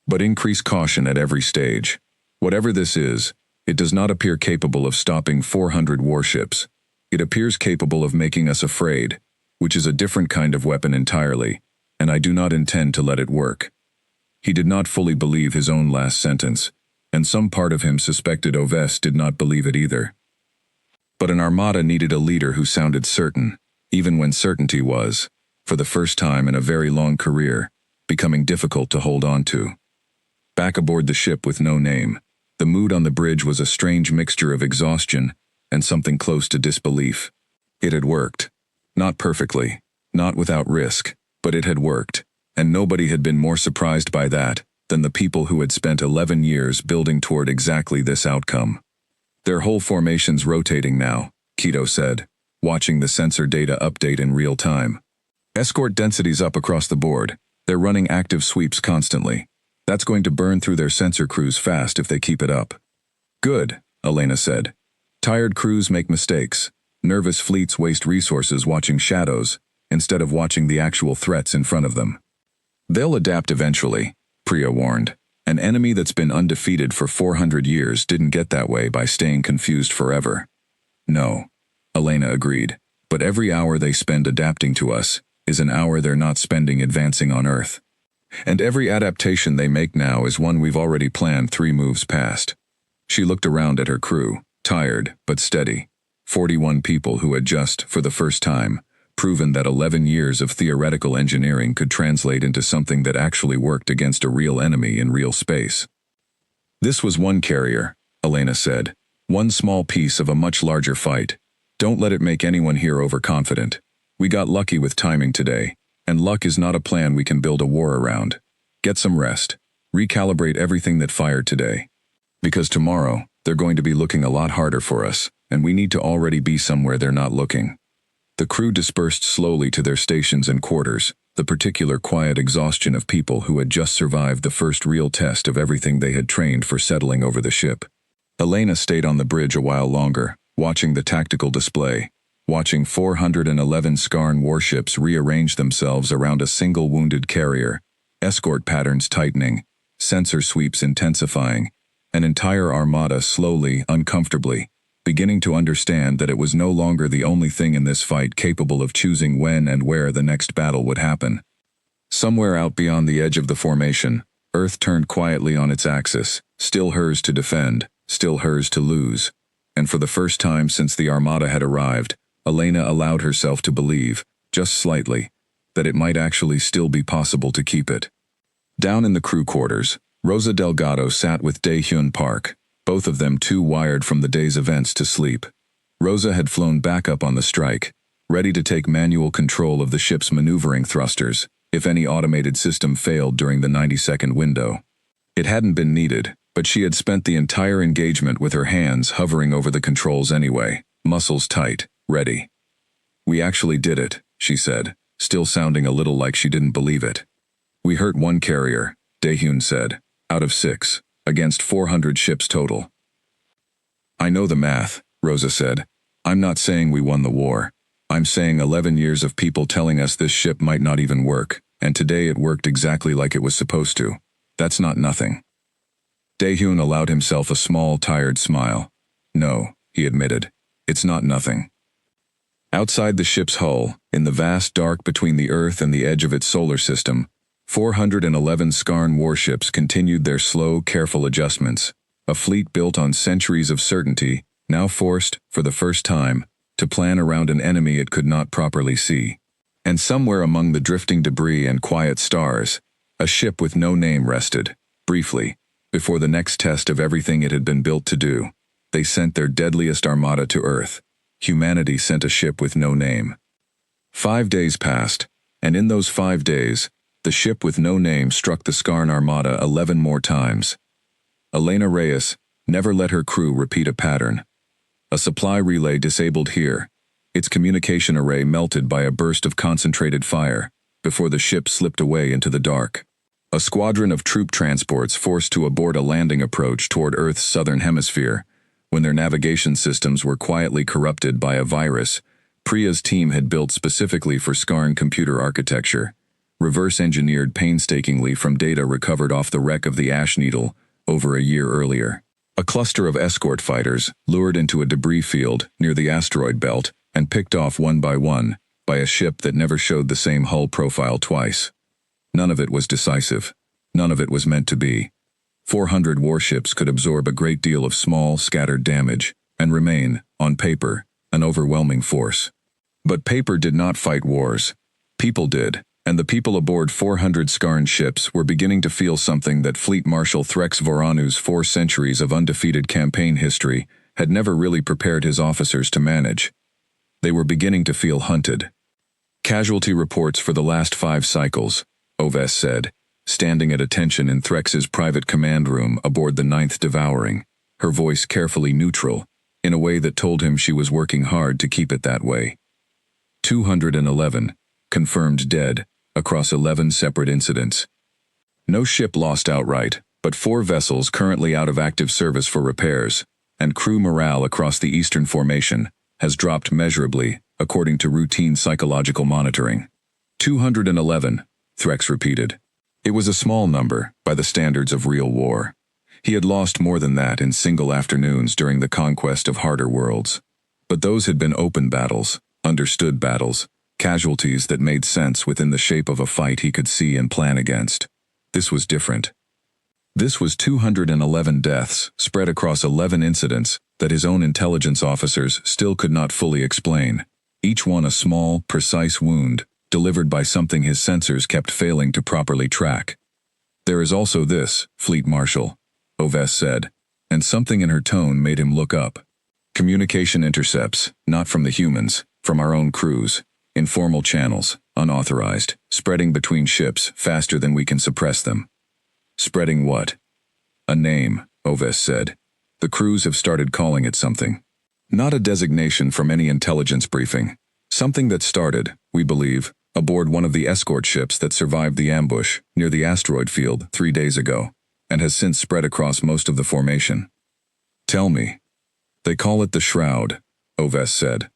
But increase caution at every stage. Whatever this is, it does not appear capable of stopping 400 warships. It appears capable of making us afraid, which is a different kind of weapon entirely, and I do not intend to let it work. He did not fully believe his own last sentence, and some part of him suspected Oves did not believe it either. But an armada needed a leader who sounded certain, even when certainty was, for the first time in a very long career, becoming difficult to hold on to. Back aboard the ship with no name, the mood on the bridge was a strange mixture of exhaustion and something close to disbelief. It had worked. Not perfectly, not without risk, but it had worked, and nobody had been more surprised by that than the people who had spent 11 years building toward exactly this outcome. Their whole formation's rotating now, Keto said, watching the sensor data update in real time. Escort density's up across the board. They're running active sweeps constantly. That's going to burn through their sensor crews fast if they keep it up. Good, Elena said. Tired crews make mistakes. Nervous fleets waste resources watching shadows instead of watching the actual threats in front of them. They'll adapt eventually, Priya warned. An enemy that's been undefeated for 400 years didn't get that way by staying confused forever. No, Elena agreed, but every hour they spend adapting to us is an hour they're not spending advancing on Earth. And every adaptation they make now is one we've already planned 3 moves past. She looked around at her crew, tired but steady. 41 people who had just, for the first time, proven that 11 years of theoretical engineering could translate into something that actually worked against a real enemy in real space. This was one carrier, Elena said. One small piece of a much larger fight. Don't let it make anyone here overconfident. We got lucky with timing today, and luck is not a plan we can build a war around. Get some rest. Recalibrate everything that fired today. Because tomorrow, they're going to be looking a lot harder for us, and we need to already be somewhere they're not looking. The crew dispersed slowly to their stations and quarters, the particular quiet exhaustion of people who had just survived the first real test of everything they had trained for settling over the ship. Elena stayed on the bridge a while longer, watching the tactical display, watching 411 Skarn warships rearrange themselves around a single wounded carrier, escort patterns tightening, sensor sweeps intensifying, an entire armada slowly, uncomfortably, beginning to understand that it was no longer the only thing in this fight capable of choosing when and where the next battle would happen. Somewhere out beyond the edge of the formation, Earth turned quietly on its axis, still hers to defend, still hers to lose. And for the first time since the Armada had arrived, Elena allowed herself to believe, just slightly, that it might actually still be possible to keep it. Down in the crew quarters, Rosa Delgado sat with Dae-Hyun Park, both of them too wired from the day's events to sleep. Rosa had flown back up on the strike, ready to take manual control of the ship's maneuvering thrusters, if any automated system failed during the 90-second window. It hadn't been needed, but she had spent the entire engagement with her hands hovering over the controls anyway, muscles tight, ready. We actually did it, she said, still sounding a little like she didn't believe it. We hurt 1 carrier, Dae-Hyun said, out of 6. Against 400 ships total. I know the math, Rosa said. I'm not saying we won the war. I'm saying 11 years of people telling us this ship might not even work, and today it worked exactly like it was supposed to. That's not nothing. Dae-Hyun allowed himself a small, tired smile. No, he admitted. It's not nothing. Outside the ship's hull, in the vast dark between the Earth and the edge of its solar system, 411 Skarn warships continued their slow, careful adjustments, a fleet built on centuries of certainty, now forced, for the first time, to plan around an enemy it could not properly see. And somewhere among the drifting debris and quiet stars, A ship with no name rested, briefly, before the next test of everything it had been built to do. They sent their deadliest armada to Earth. Humanity sent a ship with no name. 5 days passed, and in those 5 days, the ship with no name struck the Skarn Armada 11 more times. Elena Reyes never let her crew repeat a pattern. A supply relay disabled here, its communication array melted by a burst of concentrated fire, before the ship slipped away into the dark. A squadron of troop transports forced to abort a landing approach toward Earth's southern hemisphere, when their navigation systems were quietly corrupted by a virus Priya's team had built specifically for Skarn computer architecture, reverse-engineered painstakingly from data recovered off the wreck of the Ash Needle over a year earlier. A cluster of escort fighters lured into a debris field near the asteroid belt and picked off one by a ship that never showed the same hull profile twice. None of it was decisive. None of it was meant to be. 400 warships could absorb a great deal of small, scattered damage and remain, on paper, an overwhelming force. But paper did not fight wars. People did, and the people aboard 400 Skarn ships were beginning to feel something that Fleet Marshal Threx Voranu's 4 centuries of undefeated campaign history had never really prepared his officers to manage. They were beginning to feel hunted. Casualty reports for the last 5 cycles, Oves said, standing at attention in Threx's private command room aboard the 9th Devouring, her voice carefully neutral, in a way that told him she was working hard to keep it that way. 211, confirmed dead, across 11 separate incidents. No ship lost outright, but 4 vessels currently out of active service for repairs, and crew morale across the Eastern Formation has dropped measurably, according to routine psychological monitoring. 211, Threx repeated. It was a small number, by the standards of real war. He had lost more than that in single afternoons during the conquest of harder worlds. But those had been open battles, understood battles, casualties that made sense within the shape of a fight he could see and plan against. This was different. This was 211 deaths, spread across 11 incidents, that his own intelligence officers still could not fully explain. Each one a small, precise wound, delivered by something his sensors kept failing to properly track. There is also this, Fleet Marshal, Oves said, and something in her tone made him look up. Communication intercepts, not from the humans, from our own crews, informal channels, unauthorized, spreading between ships faster than we can suppress them. Spreading what? A name, Oves said. The crews have started calling it something. Not a designation from any intelligence briefing. Something that started, we believe, aboard one of the escort ships that survived the ambush near the asteroid field 3 days ago, and has since spread across most of the formation. Tell me. They call it the Shroud, Oves said.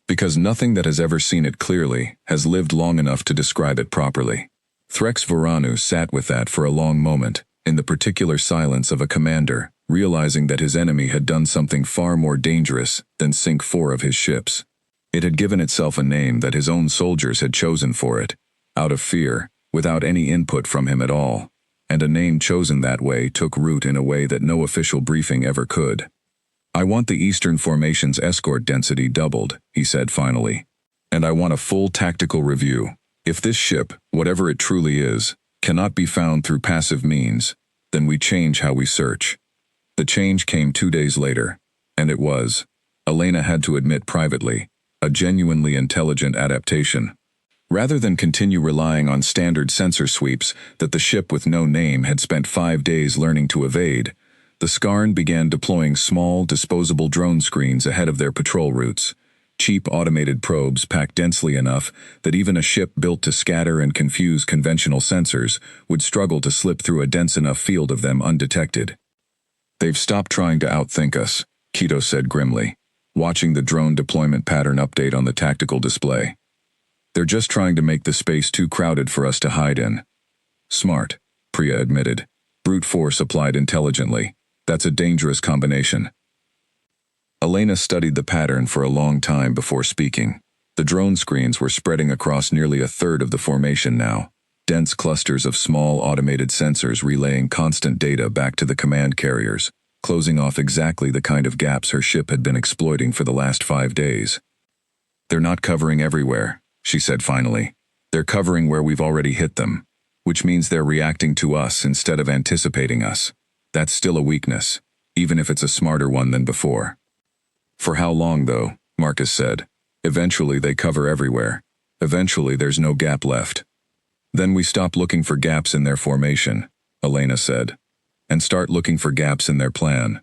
Because nothing that has ever seen it clearly has lived long enough to describe it properly. Threx Voranu sat with that for a long moment, in the particular silence of a commander, realizing that his enemy had done something far more dangerous than sink 4 of his ships. It had given itself a name that his own soldiers had chosen for it, out of fear, without any input from him at all, and a name chosen that way took root in a way that no official briefing ever could. I want the Eastern Formation's escort density doubled, he said finally. And I want a full tactical review. If this ship, whatever it truly is, cannot be found through passive means, then we change how we search. The change came 2 days later, and it was, Elena had to admit privately, a genuinely intelligent adaptation. Rather than continue relying on standard sensor sweeps that the ship with no name had spent 5 days learning to evade, the Skarn began deploying small, disposable drone screens ahead of their patrol routes, cheap automated probes packed densely enough that even a ship built to scatter and confuse conventional sensors would struggle to slip through a dense enough field of them undetected. They've stopped trying to outthink us, Keto said grimly, watching the drone deployment pattern update on the tactical display. They're just trying to make the space too crowded for us to hide in. Smart, Priya admitted. Brute force applied intelligently. That's a dangerous combination. Elena studied the pattern for a long time before speaking. The drone screens were spreading across nearly a third of the formation now, dense clusters of small automated sensors relaying constant data back to the command carriers, closing off exactly the kind of gaps her ship had been exploiting for the last 5 days. They're not covering everywhere, she said finally. They're covering where we've already hit them. which means they're reacting to us instead of anticipating us. That's still a weakness, even if it's a smarter one than before. For how long, though? Marcus said. Eventually they cover everywhere. Eventually there's no gap left. Then we stop looking for gaps in their formation, Elena said, and start looking for gaps in their plan.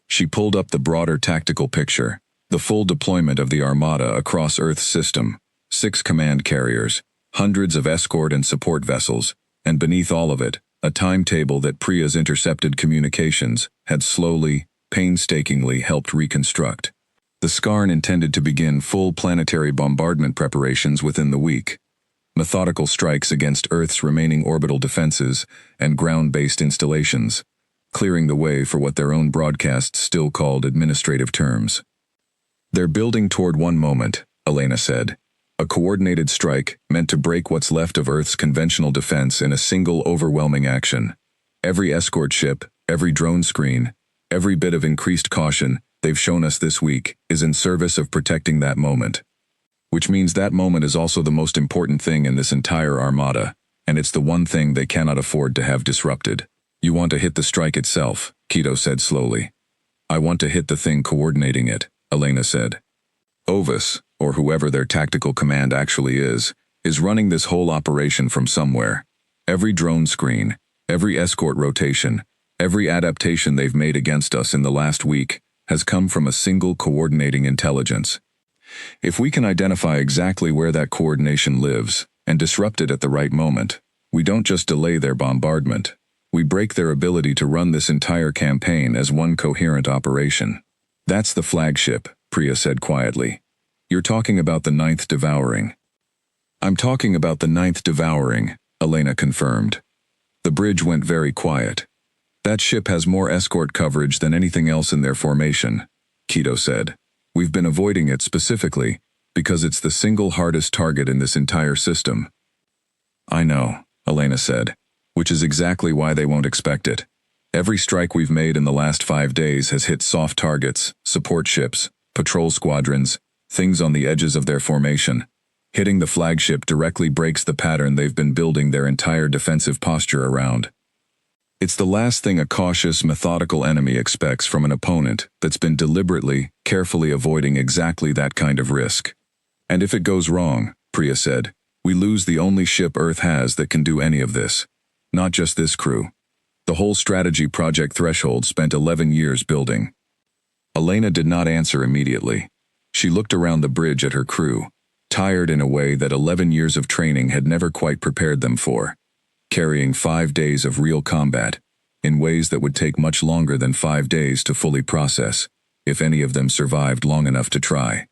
She pulled up the broader tactical picture, the full deployment of the Armada across Earth's system, 6 command carriers, hundreds of escort and support vessels, and beneath all of it, a timetable that Priya's intercepted communications had slowly, painstakingly helped reconstruct. The Skarn intended to begin full planetary bombardment preparations within the week. Methodical strikes against Earth's remaining orbital defenses and ground-based installations, clearing the way for what their own broadcasts still called administrative terms. They're building toward one moment, Elena said. A coordinated strike meant to break what's left of Earth's conventional defense in a single overwhelming action. Every escort ship, every drone screen, every bit of increased caution they've shown us this week is in service of protecting that moment. Which means that moment is also the most important thing in this entire Armada, and it's the one thing they cannot afford to have disrupted. You want to hit the strike itself, Keto said slowly. I want to hit the thing coordinating it, Elena said. Ovis, or whoever their tactical command actually is running this whole operation from somewhere. Every drone screen, every escort rotation, every adaptation they've made against us in the last week has come from a single coordinating intelligence. If we can identify exactly where that coordination lives and disrupt it at the right moment, we don't just delay their bombardment. We break their ability to run this entire campaign as one coherent operation. That's the flagship, Priya said quietly. You're talking about the 9th Devouring. I'm talking about the 9th Devouring, Elena confirmed. The bridge went very quiet. That ship has more escort coverage than anything else in their formation, Keto said. We've been avoiding it specifically because it's the single hardest target in this entire system. I know, Elena said, which is exactly why they won't expect it. Every strike we've made in the last 5 days has hit soft targets, support ships, patrol squadrons, things on the edges of their formation. Hitting the flagship directly breaks the pattern they've been building their entire defensive posture around. It's the last thing a cautious, methodical enemy expects from an opponent that's been deliberately, carefully avoiding exactly that kind of risk. And if it goes wrong, Priya said, we lose the only ship Earth has that can do any of this. Not just this crew. The whole strategy Project Threshold spent 11 years building. Elena did not answer immediately. She looked around the bridge at her crew, tired in a way that 11 years of training had never quite prepared them for. Carrying 5 days of real combat, in ways that would take much longer than 5 days to fully process, if any of them survived long enough to try.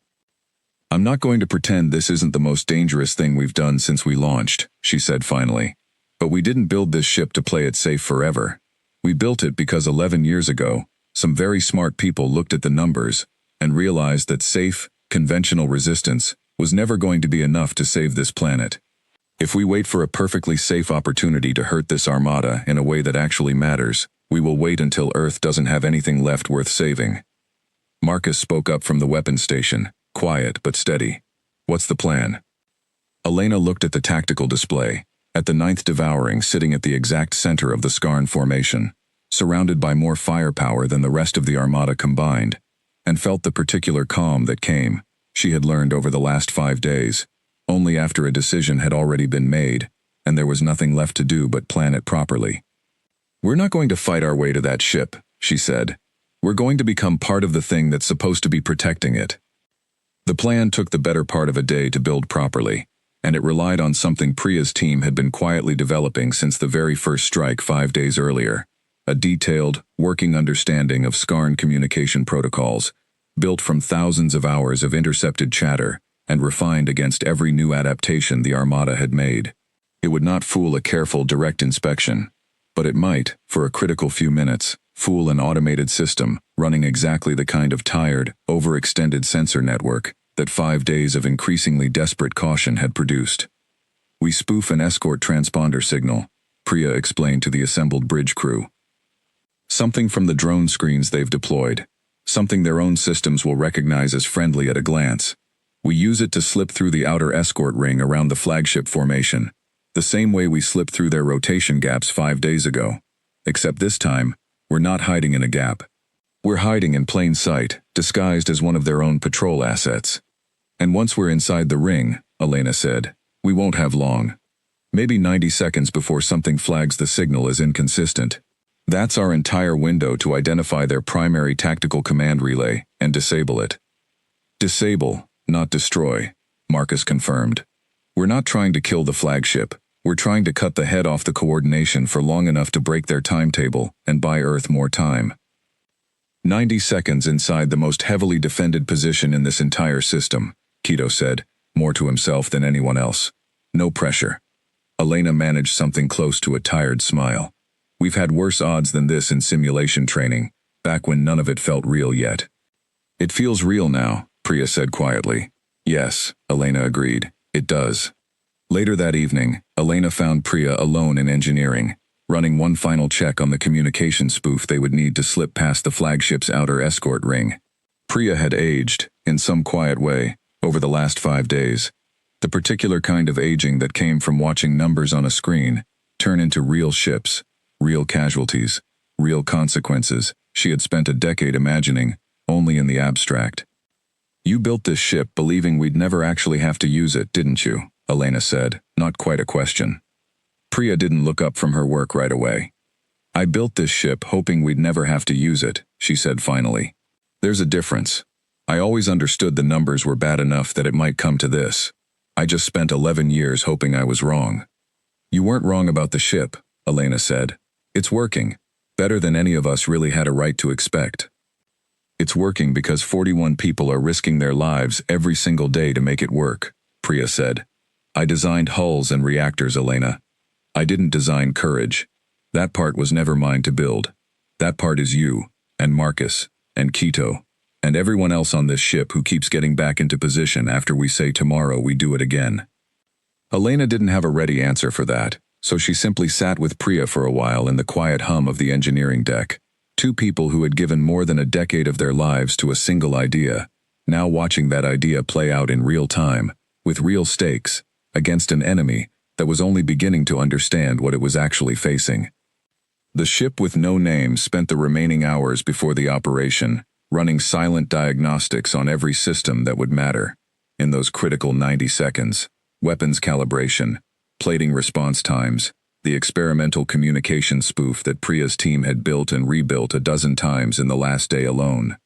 I'm not going to pretend this isn't the most dangerous thing we've done since we launched, she said finally. But we didn't build this ship to play it safe forever. We built it because 11 years ago, some very smart people looked at the numbers and realized that safe, conventional resistance was never going to be enough to save this planet. If we wait for a perfectly safe opportunity to hurt this Armada in a way that actually matters, we will wait until Earth doesn't have anything left worth saving. Marcus spoke up from the weapons station, quiet but steady. What's the plan? Elena looked at the tactical display, at the 9th Devouring sitting at the exact center of the Skarn formation, surrounded by more firepower than the rest of the Armada combined, and felt the particular calm that came, she had learned over the last 5 days, only after a decision had already been made, and there was nothing left to do but plan it properly. We're not going to fight our way to that ship, she said. We're going to become part of the thing that's supposed to be protecting it. The plan took the better part of a day to build properly, and it relied on something Priya's team had been quietly developing since the very first strike 5 days earlier, a detailed, working understanding of Skarn communication protocols, built from thousands of hours of intercepted chatter and refined against every new adaptation the Armada had made. It would not fool a careful direct inspection, but it might, for a critical few minutes, fool an automated system running exactly the kind of tired, overextended sensor network that 5 days of increasingly desperate caution had produced. We spoof an escort transponder signal, Priya explained to the assembled bridge crew. Something from the drone screens they've deployed, something their own systems will recognize as friendly at a glance. We use it to slip through the outer escort ring around the flagship formation, The same way we slipped through their rotation gaps 5 days ago. Except this time, we're not hiding in a gap. We're hiding in plain sight, disguised as one of their own patrol assets. And once we're inside the ring, Elena said, we won't have long. Maybe 90 seconds before something flags the signal as inconsistent. That's our entire window to identify their primary tactical command relay and disable it. Disable, not destroy, Marcus confirmed. We're not trying to kill the flagship. We're trying to cut the head off the coordination for long enough to break their timetable and buy Earth more time. 90 seconds inside the most heavily defended position in this entire system, Keto said, more to himself than anyone else. No pressure. Elena managed something close to a tired smile. We've had worse odds than this in simulation training, back when none of it felt real yet. It feels real now, Priya said quietly. Yes, Elena agreed. It does. Later that evening, Elena found Priya alone in engineering, running one final check on the communication spoof they would need to slip past the flagship's outer escort ring. Priya had aged, in some quiet way, over the last 5 days. The particular kind of aging that came from watching numbers on a screen turn into real ships, real casualties, real consequences she had spent a decade imagining, only in the abstract. You built this ship believing we'd never actually have to use it, didn't you? Elena said, not quite a question. Priya didn't look up from her work right away. I built this ship hoping we'd never have to use it, she said finally. There's a difference. I always understood the numbers were bad enough that it might come to this. I just spent 11 years hoping I was wrong. You weren't wrong about the ship, Elena said. It's working, better than any of us really had a right to expect. It's working because 41 people are risking their lives every single day to make it work, Priya said. I designed hulls and reactors, Elena. I didn't design courage. That part was never mine to build. That part is you, and Marcus, and Keto, and everyone else on this ship who keeps getting back into position after we say tomorrow we do it again. Elena didn't have a ready answer for that, so she simply sat with Priya for a while in the quiet hum of the engineering deck. Two people who had given more than a decade of their lives to a single idea, now watching that idea play out in real time, with real stakes, against an enemy that was only beginning to understand what it was actually facing. The ship with no name spent the remaining hours before the operation, running silent diagnostics on every system that would matter. In those critical 90 seconds, weapons calibration, plating response times, the experimental communication spoof that Priya's team had built and rebuilt a dozen times in the last day alone.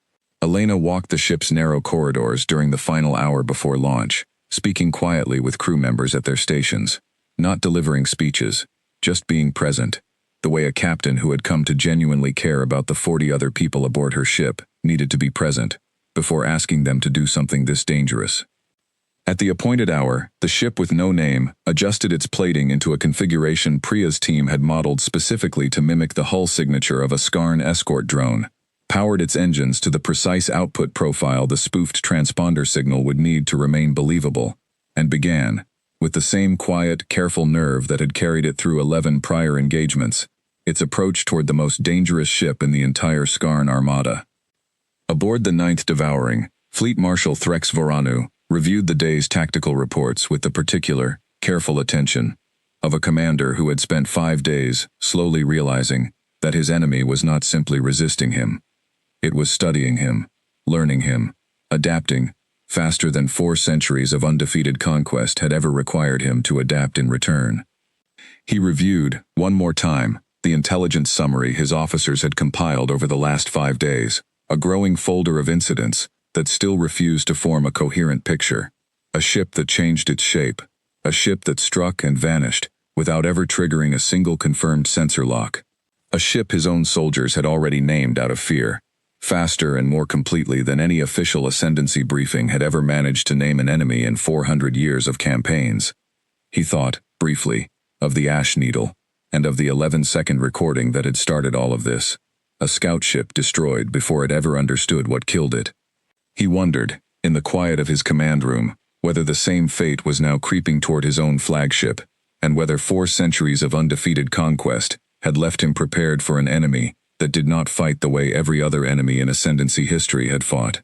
Elena walked the ship's narrow corridors during the final hour before launch, speaking quietly with crew members at their stations, not delivering speeches, just being present, the way a captain who had come to genuinely care about the 40 other people aboard her ship needed to be present, before asking them to do something this dangerous. At the appointed hour, the ship with no name adjusted its plating into a configuration Priya's team had modeled specifically to mimic the hull signature of a Skarn escort drone, powered its engines to the precise output profile the spoofed transponder signal would need to remain believable, and began, with the same quiet, careful nerve that had carried it through 11 prior engagements, its approach toward the most dangerous ship in the entire Skarn Armada. Aboard the 9th Devouring, Fleet Marshal Threx Voranu reviewed the day's tactical reports with the particular, careful attention of a commander who had spent 5 days slowly realizing that his enemy was not simply resisting him. It was studying him, learning him, adapting, faster than 4 centuries of undefeated conquest had ever required him to adapt in return. He reviewed, one more time, the intelligence summary his officers had compiled over the last 5 days, a growing folder of incidents that still refused to form a coherent picture. A ship that changed its shape, a ship that struck and vanished without ever triggering a single confirmed sensor lock. A ship his own soldiers had already named out of fear, faster and more completely than any official ascendancy briefing had ever managed to name an enemy in 400 years of campaigns. He thought, briefly, of the Ash Needle, and of the 11-second recording that had started all of this. A scout ship destroyed before it ever understood what killed it. He wondered, in the quiet of his command room, whether the same fate was now creeping toward his own flagship, and whether 4 centuries of undefeated conquest had left him prepared for an enemy that did not fight the way every other enemy in ascendancy history had fought.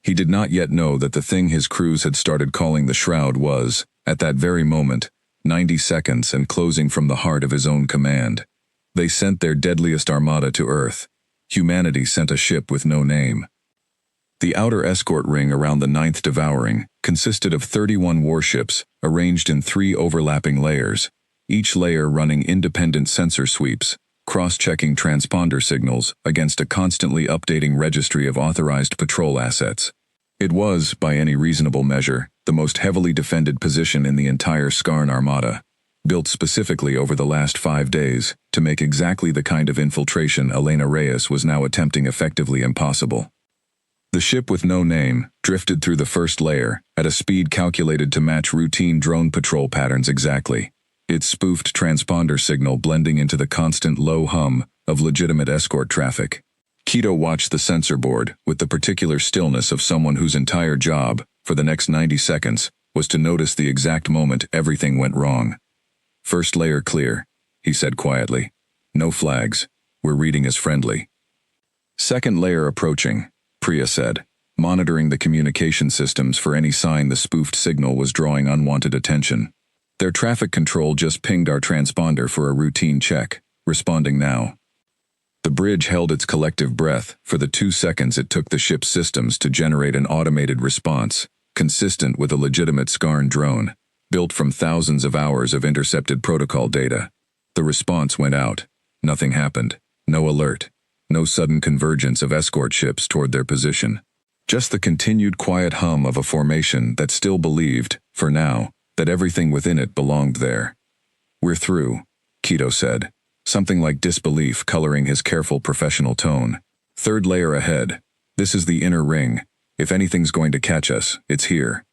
He did not yet know that the thing his crews had started calling the Shroud was, at that very moment, 90 seconds and closing from the heart of his own command. They sent their deadliest armada to Earth. Humanity sent a ship with no name. The outer escort ring around the ninth devouring consisted of 31 warships arranged in 3 overlapping layers, each layer running independent sensor sweeps, cross-checking transponder signals against a constantly updating registry of authorized patrol assets. It was, by any reasonable measure, the most heavily defended position in the entire Skarn Armada, built specifically over the last 5 days to make exactly the kind of infiltration Elena Reyes was now attempting effectively impossible. The ship with no name drifted through the first layer at a speed calculated to match routine drone patrol patterns exactly, its spoofed transponder signal blending into the constant low hum of legitimate escort traffic. Keto watched the sensor board with the particular stillness of someone whose entire job, for the next 90 seconds, was to notice the exact moment everything went wrong. "First layer clear," he said quietly. "No flags. We're reading as friendly." "Second layer approaching," Priya said, monitoring the communication systems for any sign the spoofed signal was drawing unwanted attention. "Their traffic control just pinged our transponder for a routine check, responding now." The bridge held its collective breath for the 2 seconds it took the ship's systems to generate an automated response, consistent with a legitimate Skarn drone, built from thousands of hours of intercepted protocol data. The response went out. Nothing happened. No alert. No sudden convergence of escort ships toward their position. Just the continued quiet hum of a formation that still believed, for now, that everything within it belonged there. "We're through," Keto said, something like disbelief coloring his careful professional tone. "Third layer ahead. This is the inner ring. If anything's going to catch us, it's here."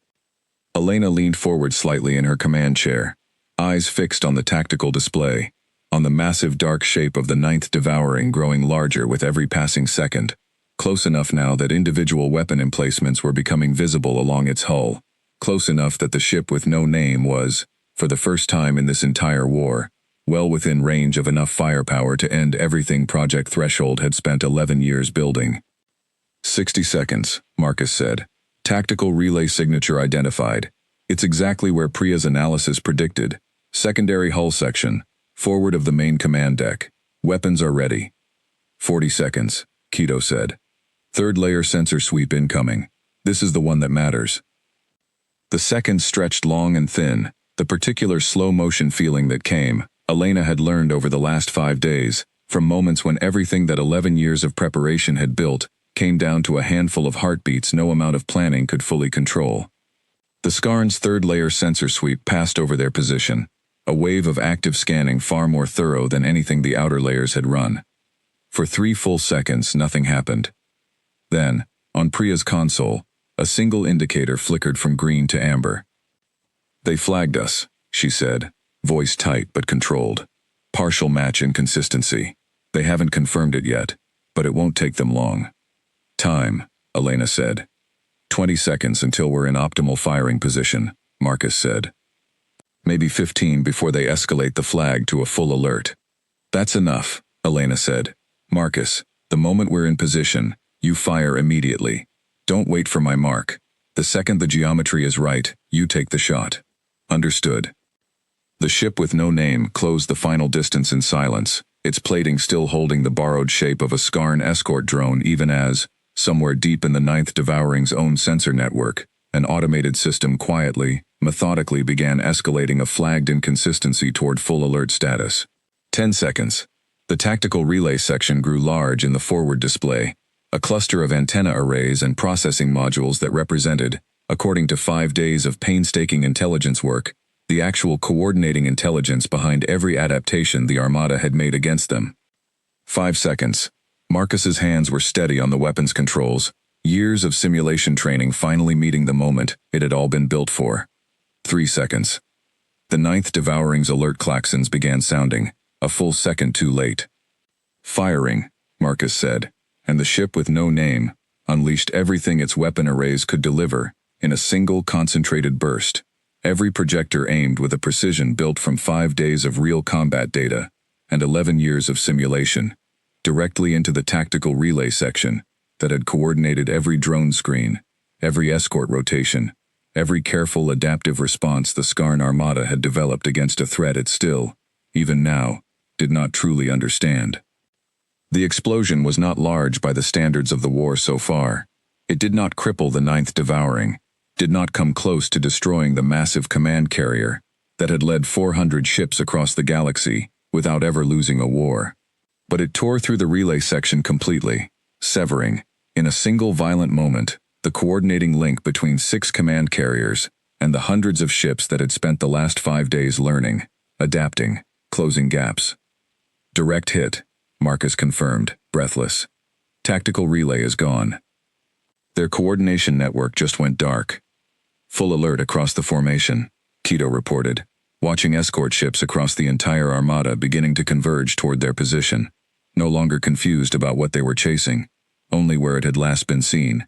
Elena leaned forward slightly in her command chair, eyes fixed on the tactical display, on the massive dark shape of the ninth devouring growing larger with every passing second, close enough now that individual weapon emplacements were becoming visible along its hull, close enough that the ship with no name was, for the first time in this entire war, well within range of enough firepower to end everything Project Threshold had spent 11 years building. 60 seconds, Marcus said. Tactical relay signature identified. It's exactly where Priya's analysis predicted. Secondary hull section, forward of the main command deck. Weapons are ready. 40 seconds, Keto said. Third layer sensor sweep incoming. This is the one that matters. The seconds stretched long and thin, the particular slow motion feeling that came, Elena had learned over the last 5 days, from moments when everything that 11 years of preparation had built came down to a handful of heartbeats no amount of planning could fully control. The Skarn's third layer sensor sweep passed over their position, a wave of active scanning far more thorough than anything the outer layers had run. For 3 full seconds, nothing happened. Then, on Priya's console, a single indicator flickered from green to amber. "They flagged us," she said, voice tight but controlled. "Partial match inconsistency. They haven't confirmed it yet, but it won't take them long." "Time," Elena said. 20 seconds until we're in optimal firing position, Marcus said. "Maybe 15 before they escalate the flag to a full alert." "That's enough," Elena said. "Marcus, the moment we're in position, you fire immediately. Don't wait for my mark. The second the geometry is right, you take the shot." "Understood." The ship with no name closed the final distance in silence, its plating still holding the borrowed shape of a Skarn escort drone even as, somewhere deep in the ninth devouring's own sensor network, an automated system quietly, methodically began escalating a flagged inconsistency toward full alert status. 10 seconds. The tactical relay section grew large in the forward display, a cluster of antenna arrays and processing modules that represented, according to 5 days of painstaking intelligence work, the actual coordinating intelligence behind every adaptation the Armada had made against them. 5 seconds. Marcus's hands were steady on the weapons controls, years of simulation training finally meeting the moment it had all been built for. 3 seconds. The ninth devouring's alert klaxons began sounding, a full second too late. "Firing," Marcus said, and the ship with no name unleashed everything its weapon arrays could deliver in a single concentrated burst. Every projector aimed with a precision built from 5 days of real combat data and 11 years of simulation, directly into the tactical relay section that had coordinated every drone screen, every escort rotation, every careful adaptive response the Skarn Armada had developed against a threat it still, even now, did not truly understand. The explosion was not large by the standards of the war so far. It did not cripple the Ninth Devouring, did not come close to destroying the massive command carrier that had led 400 ships across the galaxy without ever losing a war. But it tore through the relay section completely, severing, in a single violent moment, the coordinating link between 6 command carriers and the hundreds of ships that had spent the last 5 days learning, adapting, closing gaps. Direct hit, Marcus confirmed, breathless. Tactical relay is gone. Their coordination network just went dark. Full alert across the formation, Keto reported, watching escort ships across the entire armada beginning to converge toward their position, no longer confused about what they were chasing, only where it had last been seen.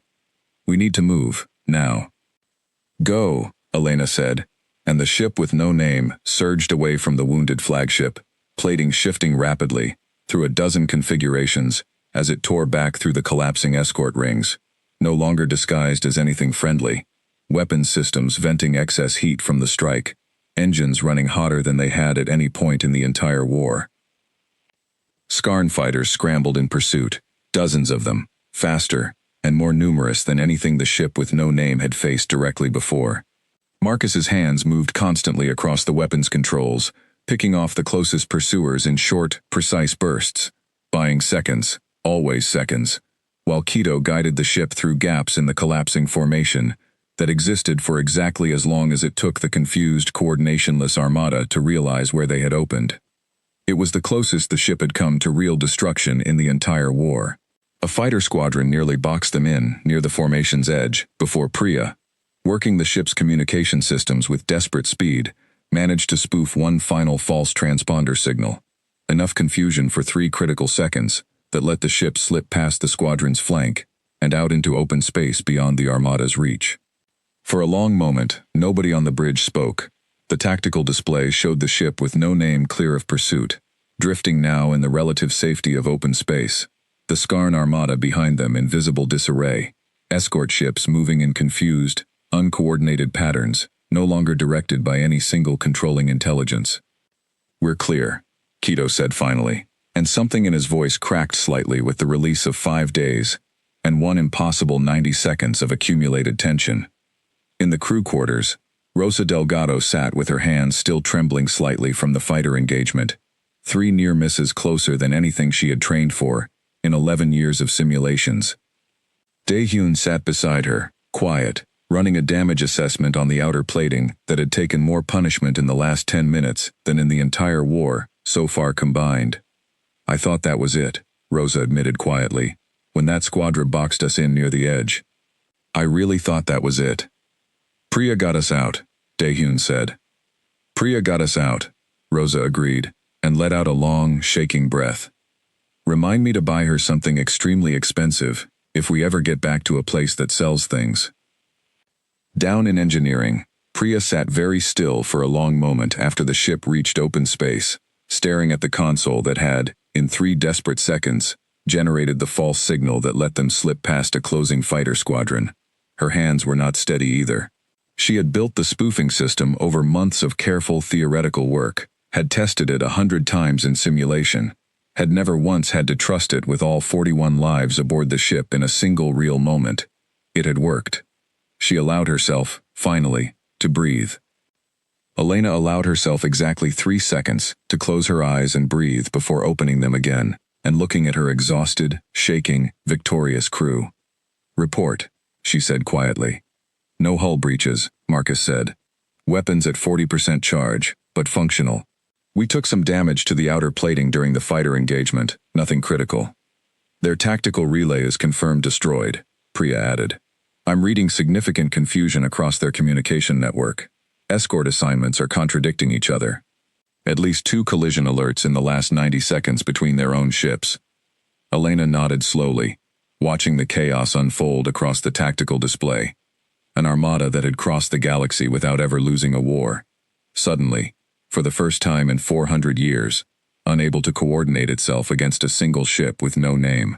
We need to move, now. Go, Elena said, and the ship with no name surged away from the wounded flagship, plating shifting rapidly, through a dozen configurations, as it tore back through the collapsing escort rings, no longer disguised as anything friendly, weapons systems venting excess heat from the strike, engines running hotter than they had at any point in the entire war. Skarn fighters scrambled in pursuit, dozens of them, faster, and more numerous than anything the ship with no name had faced directly before. Marcus's hands moved constantly across the weapons controls, picking off the closest pursuers in short, precise bursts, buying seconds, always seconds, while Keto guided the ship through gaps in the collapsing formation that existed for exactly as long as it took the confused, coordinationless armada to realize where they had opened. It was the closest the ship had come to real destruction in the entire war. A fighter squadron nearly boxed them in near the formation's edge before Priya, working the ship's communication systems with desperate speed, managed to spoof one final false transponder signal. Enough confusion for 3 critical seconds that let the ship slip past the squadron's flank and out into open space beyond the armada's reach. For a long moment, nobody on the bridge spoke. The tactical display showed the ship with no name clear of pursuit, drifting now in the relative safety of open space. The Skarn Armada behind them in visible disarray, escort ships moving in confused, uncoordinated patterns, no longer directed by any single controlling intelligence. "We're clear," Keto said finally, and something in his voice cracked slightly with the release of 5 days, and one impossible 90 seconds of accumulated tension. In the crew quarters, Rosa Delgado sat with her hands still trembling slightly from the fighter engagement, 3 near misses closer than anything she had trained for in 11 years of simulations. Daehyun sat beside her, quiet, running a damage assessment on the outer plating that had taken more punishment in the last 10 minutes than in the entire war, so far combined. "I thought that was it," Rosa admitted quietly, "when that squadra boxed us in near the edge. I really thought that was it." "Priya got us out," Daehyun said. "Priya got us out," Rosa agreed, and let out a long, shaking breath. "Remind me to buy her something extremely expensive, if we ever get back to a place that sells things." Down in engineering, Priya sat very still for a long moment after the ship reached open space, staring at the console that had, in 3 desperate seconds, generated the false signal that let them slip past a closing fighter squadron. Her hands were not steady either. She had built the spoofing system over months of careful theoretical work, had tested it 100 times in simulation, had never once had to trust it with all 41 lives aboard the ship in a single real moment. It had worked. She allowed herself, finally, to breathe. Elena allowed herself exactly 3 seconds to close her eyes and breathe before opening them again and looking at her exhausted, shaking, victorious crew. "Report," she said quietly. "No hull breaches," Marcus said. "Weapons at 40% charge, but functional. We took some damage to the outer plating during the fighter engagement, nothing critical. Their tactical relay is confirmed destroyed," Priya added. "I'm reading significant confusion across their communication network. Escort assignments are contradicting each other. At least 2 collision alerts in the last 90 seconds between their own ships." Elena nodded slowly, watching the chaos unfold across the tactical display. An armada that had crossed the galaxy without ever losing a war. Suddenly, for the first time in 400 years, unable to coordinate itself against a single ship with no name.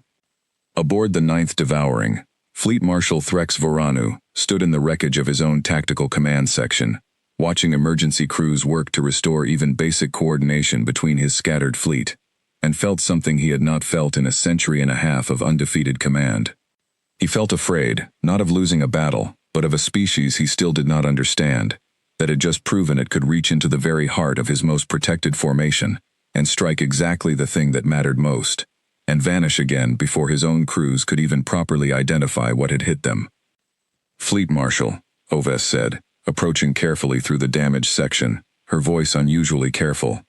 Aboard the Ninth Devouring, Fleet Marshal Threx Voranu stood in the wreckage of his own tactical command section, watching emergency crews work to restore even basic coordination between his scattered fleet, and felt something he had not felt in a century and a half of undefeated command. He felt afraid, not of losing a battle, but of a species he still did not understand, that had just proven it could reach into the very heart of his most protected formation, and strike exactly the thing that mattered most, and vanish again before his own crews could even properly identify what had hit them. "Fleet Marshal," Oves said, approaching carefully through the damaged section, her voice unusually careful.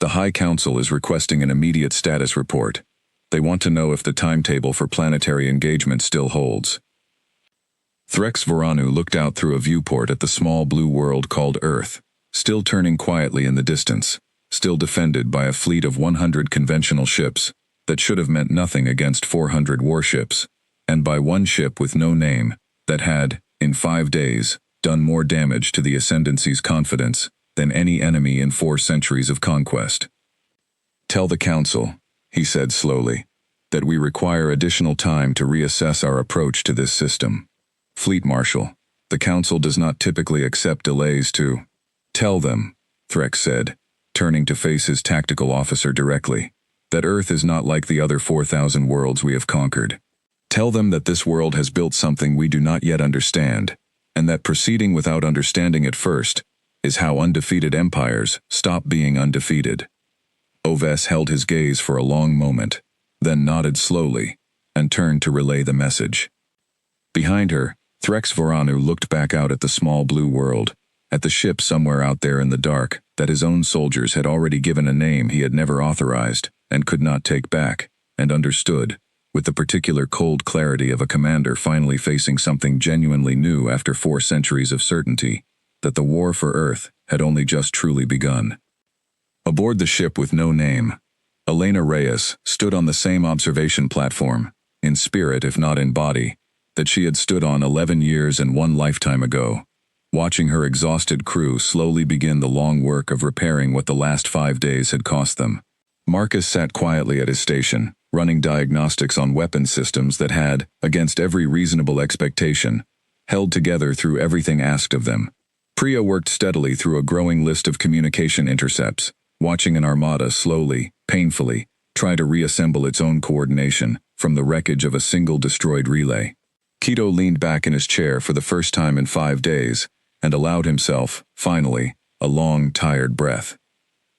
"The High Council is requesting an immediate status report. They want to know if the timetable for planetary engagement still holds." Threx Voranu looked out through a viewport at the small blue world called Earth, still turning quietly in the distance, still defended by a fleet of 100 conventional ships that should have meant nothing against 400 warships, and by one ship with no name that had, in 5 days, done more damage to the Ascendancy's confidence than any enemy in 4 centuries of conquest. "Tell the Council," he said slowly, "that we require additional time to reassess our approach to this system. Fleet Marshal, the Council does not typically accept delays to—" "Tell them," Threx said, turning to face his tactical officer directly, "that Earth is not like the other 4,000 worlds we have conquered. Tell them that this world has built something we do not yet understand, and that proceeding without understanding it first is how undefeated empires stop being undefeated." Oves held his gaze for a long moment, then nodded slowly, and turned to relay the message. Behind her, Threx Voranu looked back out at the small blue world, at the ship somewhere out there in the dark that his own soldiers had already given a name he had never authorized and could not take back, and understood, with the particular cold clarity of a commander finally facing something genuinely new after 4 centuries of certainty, that the war for Earth had only just truly begun. Aboard the ship with no name, Elena Reyes stood on the same observation platform, in spirit if not in body, that she had stood on 11 years and 1 lifetime ago, watching her exhausted crew slowly begin the long work of repairing what the last 5 days had cost them. Marcus sat quietly at his station, running diagnostics on weapon systems that had, against every reasonable expectation, held together through everything asked of them. Priya worked steadily through a growing list of communication intercepts, watching an armada slowly, painfully, try to reassemble its own coordination from the wreckage of a single destroyed relay. Keto leaned back in his chair for the first time in 5 days, and allowed himself, finally, a long, tired breath.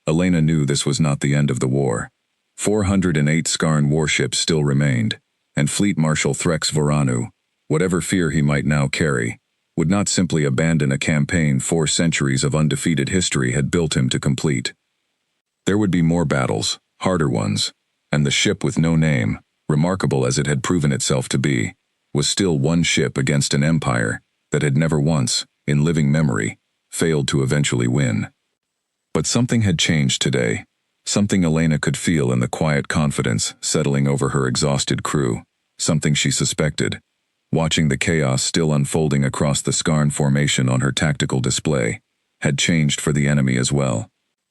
Elena knew this was not the end of the war. 408 Skarn warships still remained, and Fleet Marshal Threx Voranu, whatever fear he might now carry, would not simply abandon a campaign 4 centuries of undefeated history had built him to complete. There would be more battles, harder ones, and the ship with no name, remarkable as it had proven itself to be, was still one ship against an empire that had never once, in living memory, failed to eventually win. But something had changed today, something Elena could feel in the quiet confidence settling over her exhausted crew, something she suspected, watching the chaos still unfolding across the Skarn formation on her tactical display, had changed for the enemy as well.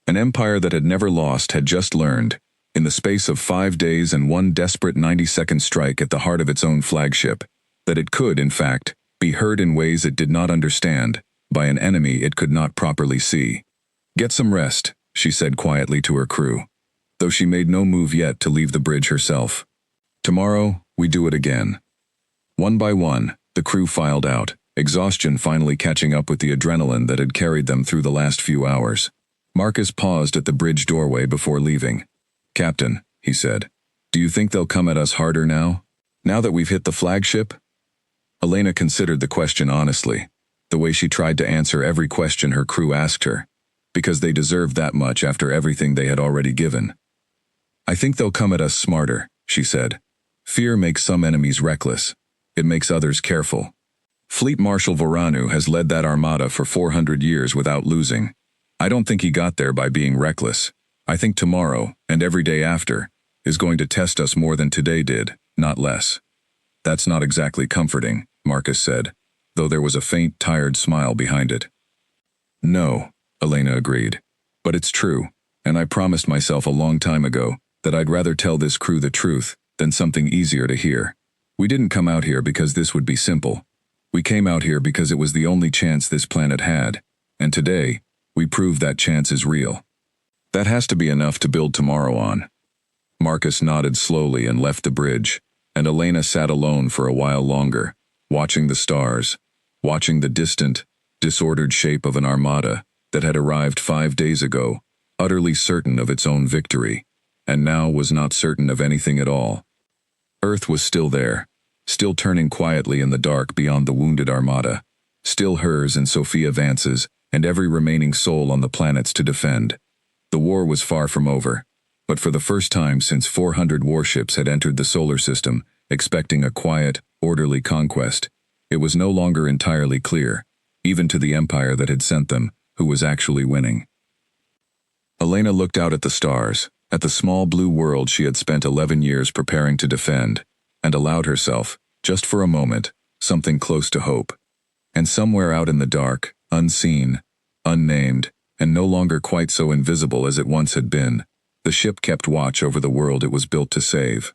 An empire that had never lost had just learned, in the space of 5 days and 1 desperate 90-second strike at the heart of its own flagship, that it could, in fact, be heard in ways it did not understand, by an enemy it could not properly see. "Get some rest," she said quietly to her crew, though she made no move yet to leave the bridge herself. "Tomorrow, we do it again." One by one, the crew filed out, exhaustion finally catching up with the adrenaline that had carried them through the last few hours. Marcus paused at the bridge doorway before leaving. "Captain," he said, "do you think they'll come at us harder now? Now that we've hit the flagship?" Elena considered the question honestly, the way she tried to answer every question her crew asked her, because they deserved that much after everything they had already given. "I think they'll come at us smarter," she said. "Fear makes some enemies reckless. It makes others careful. Fleet Marshal Voranu has led that armada for 400 years without losing. I don't think he got there by being reckless. I think tomorrow, and every day after, is going to test us more than today did, not less." "That's not exactly comforting," Marcus said, though there was a faint, tired smile behind it. "No," Elena agreed, "but it's true, and I promised myself a long time ago that I'd rather tell this crew the truth than something easier to hear. We didn't come out here because this would be simple. We came out here because it was the only chance this planet had, and today, we proved that chance is real. That has to be enough to build tomorrow on." Marcus nodded slowly and left the bridge, and Elena sat alone for a while longer, watching the stars, watching the distant, disordered shape of an armada that had arrived 5 days ago, utterly certain of its own victory, and now was not certain of anything at all. Earth was still there, still turning quietly in the dark beyond the wounded armada, still hers and Sophia Vance's and every remaining soul on the planets to defend. The war was far from over, but for the first time since 400 warships had entered the solar system, expecting a quiet, orderly conquest, it was no longer entirely clear, even to the empire that had sent them, who was actually winning. Elena looked out at the stars, at the small blue world she had spent 11 years preparing to defend, and allowed herself, just for a moment, something close to hope. And somewhere out in the dark, unseen, unnamed, and no longer quite so invisible as it once had been, the ship kept watch over the world it was built to save.